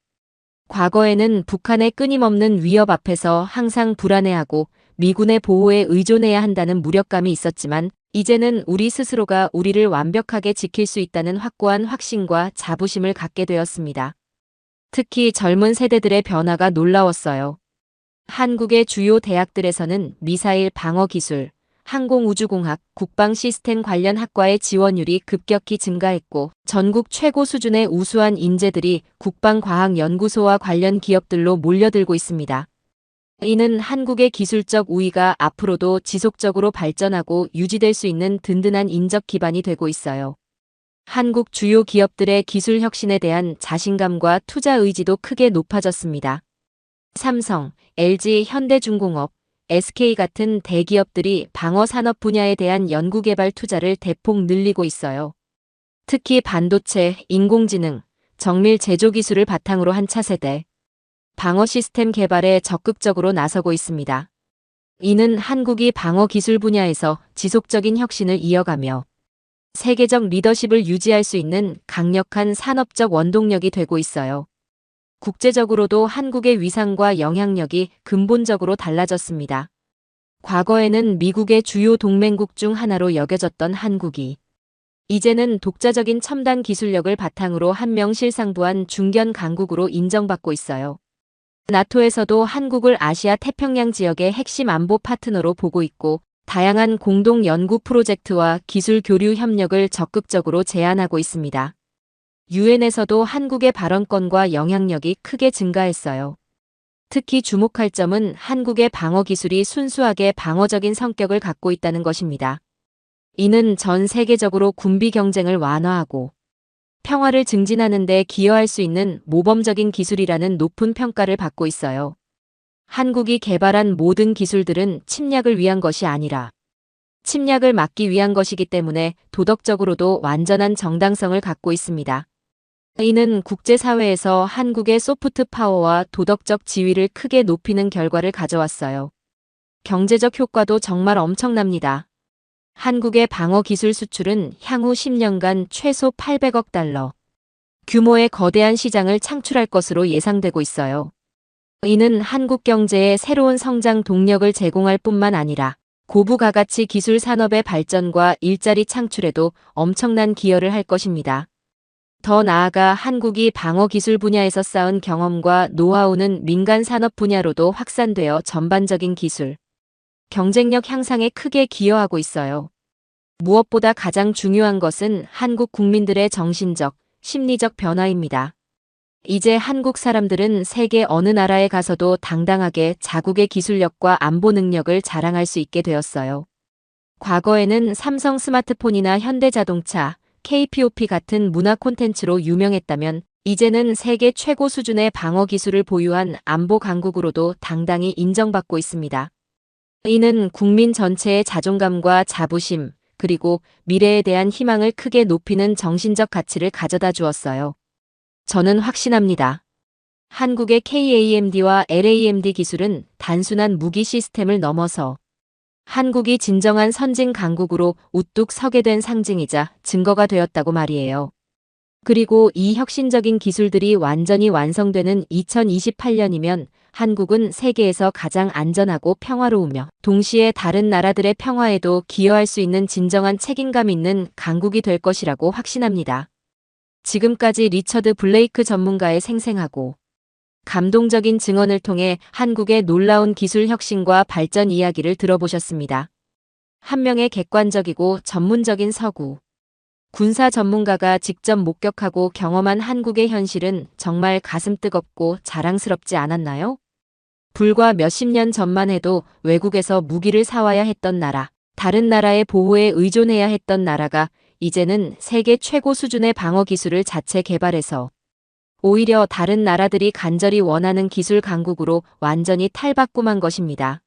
과거에는 북한의 끊임없는 위협 앞에서 항상 불안해하고 미군의 보호에 의존해야 한다는 무력감이 있었지만, 이제는 우리 스스로가 우리를 완벽하게 지킬 수 있다는 확고한 확신과 자부심을 갖게 되었습니다. 특히 젊은 세대들의 변화가 놀라웠어요. 한국의 주요 대학들에서는 미사일 방어 기술, 항공우주공학, 국방 시스템 관련 학과의 지원율이 급격히 증가했고, 전국 최고 수준의 우수한 인재들이 국방과학연구소와 관련 기업들로 몰려들고 있습니다. 이는 한국의 기술적 우위가 앞으로도 지속적으로 발전하고 유지될 수 있는 든든한 인적 기반이 되고 있어요. 한국 주요 기업들의 기술 혁신에 대한 자신감과 투자 의지도 크게 높아졌습니다. 삼성, LG, 현대중공업, SK 같은 대기업들이 방어 산업 분야에 대한 연구개발 투자를 대폭 늘리고 있어요. 특히 반도체, 인공지능, 정밀 제조 기술을 바탕으로 한 차세대 방어 시스템 개발에 적극적으로 나서고 있습니다. 이는 한국이 방어 기술 분야에서 지속적인 혁신을 이어가며 세계적 리더십을 유지할 수 있는 강력한 산업적 원동력이 되고 있어요. 국제적으로도 한국의 위상과 영향력이 근본적으로 달라졌습니다. 과거에는 미국의 주요 동맹국 중 하나로 여겨졌던 한국이 이제는 독자적인 첨단 기술력을 바탕으로 한명실상부한 중견 강국으로 인정받고 있어요. 나토에서도 한국을 아시아 태평양 지역의 핵심 안보 파트너로 보고 있고 다양한 공동 연구 프로젝트와 기술 교류 협력을 적극적으로 제안하고 있습니다. 유엔에서도 한국의 발언권과 영향력이 크게 증가했어요. 특히 주목할 점은 한국의 방어 기술이 순수하게 방어적인 성격을 갖고 있다는 것입니다. 이는 전 세계적으로 군비 경쟁을 완화하고 평화를 증진하는 데 기여할 수 있는 모범적인 기술이라는 높은 평가를 받고 있어요. 한국이 개발한 모든 기술들은 침략을 위한 것이 아니라 침략을 막기 위한 것이기 때문에 도덕적으로도 완전한 정당성을 갖고 있습니다. 이는 국제사회에서 한국의 소프트 파워와 도덕적 지위를 크게 높이는 결과를 가져왔어요. 경제적 효과도 정말 엄청납니다. 한국의 방어 기술 수출은 향후 10년간 최소 800억 달러 규모의 거대한 시장을 창출할 것으로 예상되고 있어요. 이는 한국 경제에 새로운 성장 동력을 제공할 뿐만 아니라 고부가가치 기술 산업의 발전과 일자리 창출에도 엄청난 기여를 할 것입니다. 더 나아가 한국이 방어 기술 분야에서 쌓은 경험과 노하우는 민간 산업 분야로도 확산되어 전반적인 기술, 경쟁력 향상에 크게 기여하고 있어요. 무엇보다 가장 중요한 것은 한국 국민들의 정신적, 심리적 변화입니다. 이제 한국 사람들은 세계 어느 나라에 가서도 당당하게 자국의 기술력과 안보 능력을 자랑할 수 있게 되었어요. 과거에는 삼성 스마트폰이나 현대자동차, KPOP 같은 문화 콘텐츠로 유명했다면 이제는 세계 최고 수준의 방어 기술을 보유한 안보 강국으로도 당당히 인정받고 있습니다. 이는 국민 전체의 자존감과 자부심, 그리고 미래에 대한 희망을 크게 높이는 정신적 가치를 가져다 주었어요. 저는 확신합니다. 한국의 KAMD와 LAMD 기술은 단순한 무기 시스템을 넘어서 한국이 진정한 선진 강국으로 우뚝 서게 된 상징이자 증거가 되었다고 말이에요. 그리고 이 혁신적인 기술들이 완전히 완성되는 2028년이면 한국은 세계에서 가장 안전하고 평화로우며 동시에 다른 나라들의 평화에도 기여할 수 있는 진정한 책임감 있는 강국이 될 것이라고 확신합니다. 지금까지 리처드 블레이크 전문가의 생생하고 감동적인 증언을 통해 한국의 놀라운 기술 혁신과 발전 이야기를 들어보셨습니다. 한 명의 객관적이고 전문적인 서구 군사 전문가가 직접 목격하고 경험한 한국의 현실은 정말 가슴 뜨겁고 자랑스럽지 않았나요? 불과 몇십 년 전만 해도 외국에서 무기를 사와야 했던 나라, 다른 나라의 보호에 의존해야 했던 나라가 이제는 세계 최고 수준의 방어 기술을 자체 개발해서 오히려 다른 나라들이 간절히 원하는 기술 강국으로 완전히 탈바꿈한 것입니다.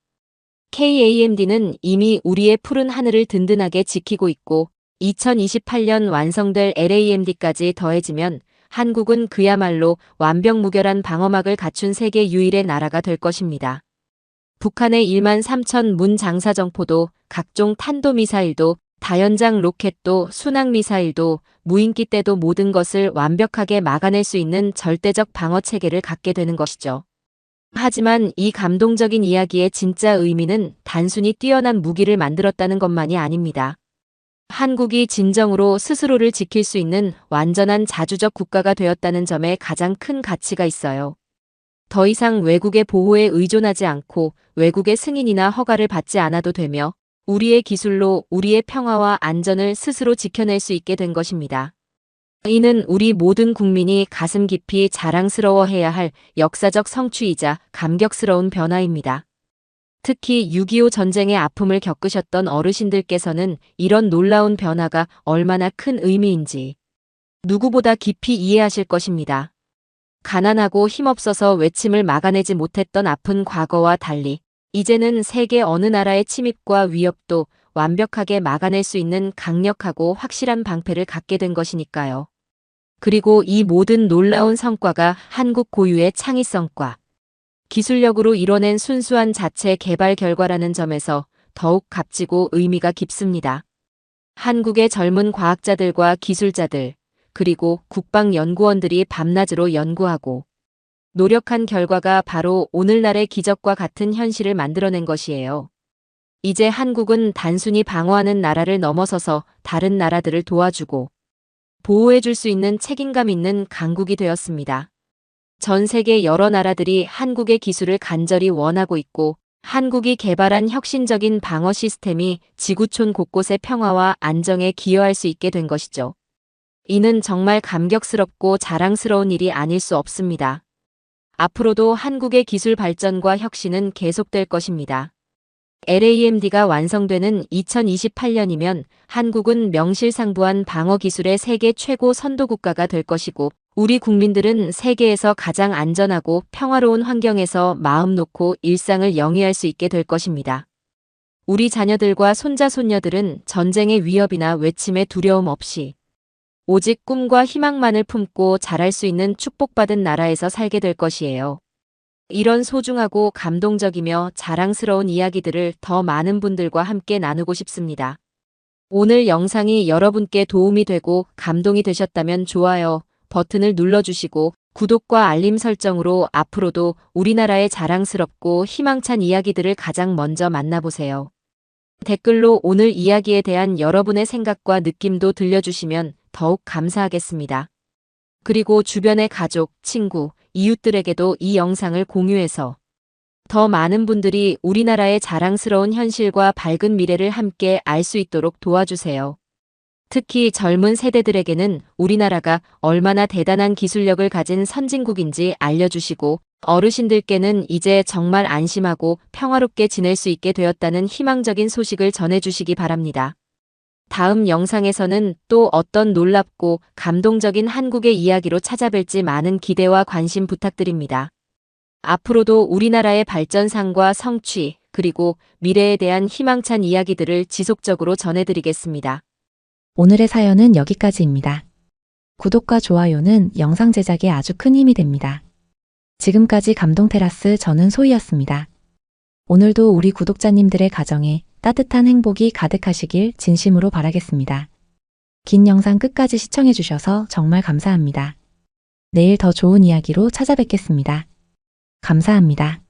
KAMD는 이미 우리의 푸른 하늘을 든든하게 지키고 있고 2028년 완성될 LAMD까지 더해지면 한국은 그야말로 완벽무결한 방어막을 갖춘 세계 유일의 나라가 될 것입니다. 북한의 1만 3천 문 장사정포도 각종 탄도미사일도 다연장 로켓도 순항미사일도 무인기 때도 모든 것을 완벽하게 막아낼 수 있는 절대적 방어체계를 갖게 되는 것이죠. 하지만 이 감동적인 이야기의 진짜 의미는 단순히 뛰어난 무기를 만들었다는 것만이 아닙니다. 한국이 진정으로 스스로를 지킬 수 있는 완전한 자주적 국가가 되었다는 점에 가장 큰 가치가 있어요. 더 이상 외국의 보호에 의존하지 않고 외국의 승인이나 허가를 받지 않아도 되며 우리의 기술로 우리의 평화와 안전을 스스로 지켜낼 수 있게 된 것입니다. 이는 우리 모든 국민이 가슴 깊이 자랑스러워해야 할 역사적 성취이자 감격스러운 변화입니다. 특히 6.25 전쟁의 아픔을 겪으셨던 어르신들께서는 이런 놀라운 변화가 얼마나 큰 의미인지 누구보다 깊이 이해하실 것입니다. 가난하고 힘없어서 외침을 막아내지 못했던 아픈 과거와 달리 이제는 세계 어느 나라의 침입과 위협도 완벽하게 막아낼 수 있는 강력하고 확실한 방패를 갖게 된 것이니까요. 그리고 이 모든 놀라운 성과가 한국 고유의 창의성과 기술력으로 이뤄낸 순수한 자체 개발 결과라는 점에서 더욱 값지고 의미가 깊습니다. 한국의 젊은 과학자들과 기술자들, 그리고 국방연구원들이 밤낮으로 연구하고 노력한 결과가 바로 오늘날의 기적과 같은 현실을 만들어낸 것이에요. 이제 한국은 단순히 방어하는 나라를 넘어서서 다른 나라들을 도와주고 보호해줄 수 있는 책임감 있는 강국이 되었습니다. 전 세계 여러 나라들이 한국의 기술을 간절히 원하고 있고 한국이 개발한 혁신적인 방어 시스템이 지구촌 곳곳의 평화와 안정에 기여할 수 있게 된 것이죠. 이는 정말 감격스럽고 자랑스러운 일이 아닐 수 없습니다. 앞으로도 한국의 기술 발전과 혁신은 계속될 것입니다. LAMD가 완성되는 2028년이면 한국은 명실상부한 방어 기술의 세계 최고 선도 국가가 될 것이고 우리 국민들은 세계에서 가장 안전하고 평화로운 환경에서 마음 놓고 일상을 영위할 수 있게 될 것입니다. 우리 자녀들과 손자 손녀들은 전쟁의 위협이나 외침의 두려움 없이 오직 꿈과 희망만을 품고 자랄 수 있는 축복받은 나라에서 살게 될 것이에요. 이런 소중하고 감동적이며 자랑스러운 이야기들을 더 많은 분들과 함께 나누고 싶습니다. 오늘 영상이 여러분께 도움이 되고 감동이 되셨다면 좋아요 버튼을 눌러주시고 구독과 알림 설정으로 앞으로도 우리나라의 자랑스럽고 희망찬 이야기들을 가장 먼저 만나보세요. 댓글로 오늘 이야기에 대한 여러분의 생각과 느낌도 들려주시면 더욱 감사하겠습니다. 그리고 주변의 가족, 친구, 이웃들에게도 이 영상을 공유해서 더 많은 분들이 우리나라의 자랑스러운 현실과 밝은 미래를 함께 알 수 있도록 도와주세요. 특히 젊은 세대들에게는 우리나라가 얼마나 대단한 기술력을 가진 선진국인지 알려주시고 어르신들께는 이제 정말 안심하고 평화롭게 지낼 수 있게 되었다는 희망적인 소식을 전해주시기 바랍니다. 다음 영상에서는 또 어떤 놀랍고 감동적인 한국의 이야기로 찾아뵐지 많은 기대와 관심 부탁드립니다. 앞으로도 우리나라의 발전상과 성취, 그리고 미래에 대한 희망찬 이야기들을 지속적으로 전해드리겠습니다. 오늘의 사연은 여기까지입니다. 구독과 좋아요는 영상 제작에 아주 큰 힘이 됩니다. 지금까지 감동테라스 저는 소희였습니다. 오늘도 우리 구독자님들의 가정에 따뜻한 행복이 가득하시길 진심으로 바라겠습니다. 긴 영상 끝까지 시청해주셔서 정말 감사합니다. 내일 더 좋은 이야기로 찾아뵙겠습니다. 감사합니다.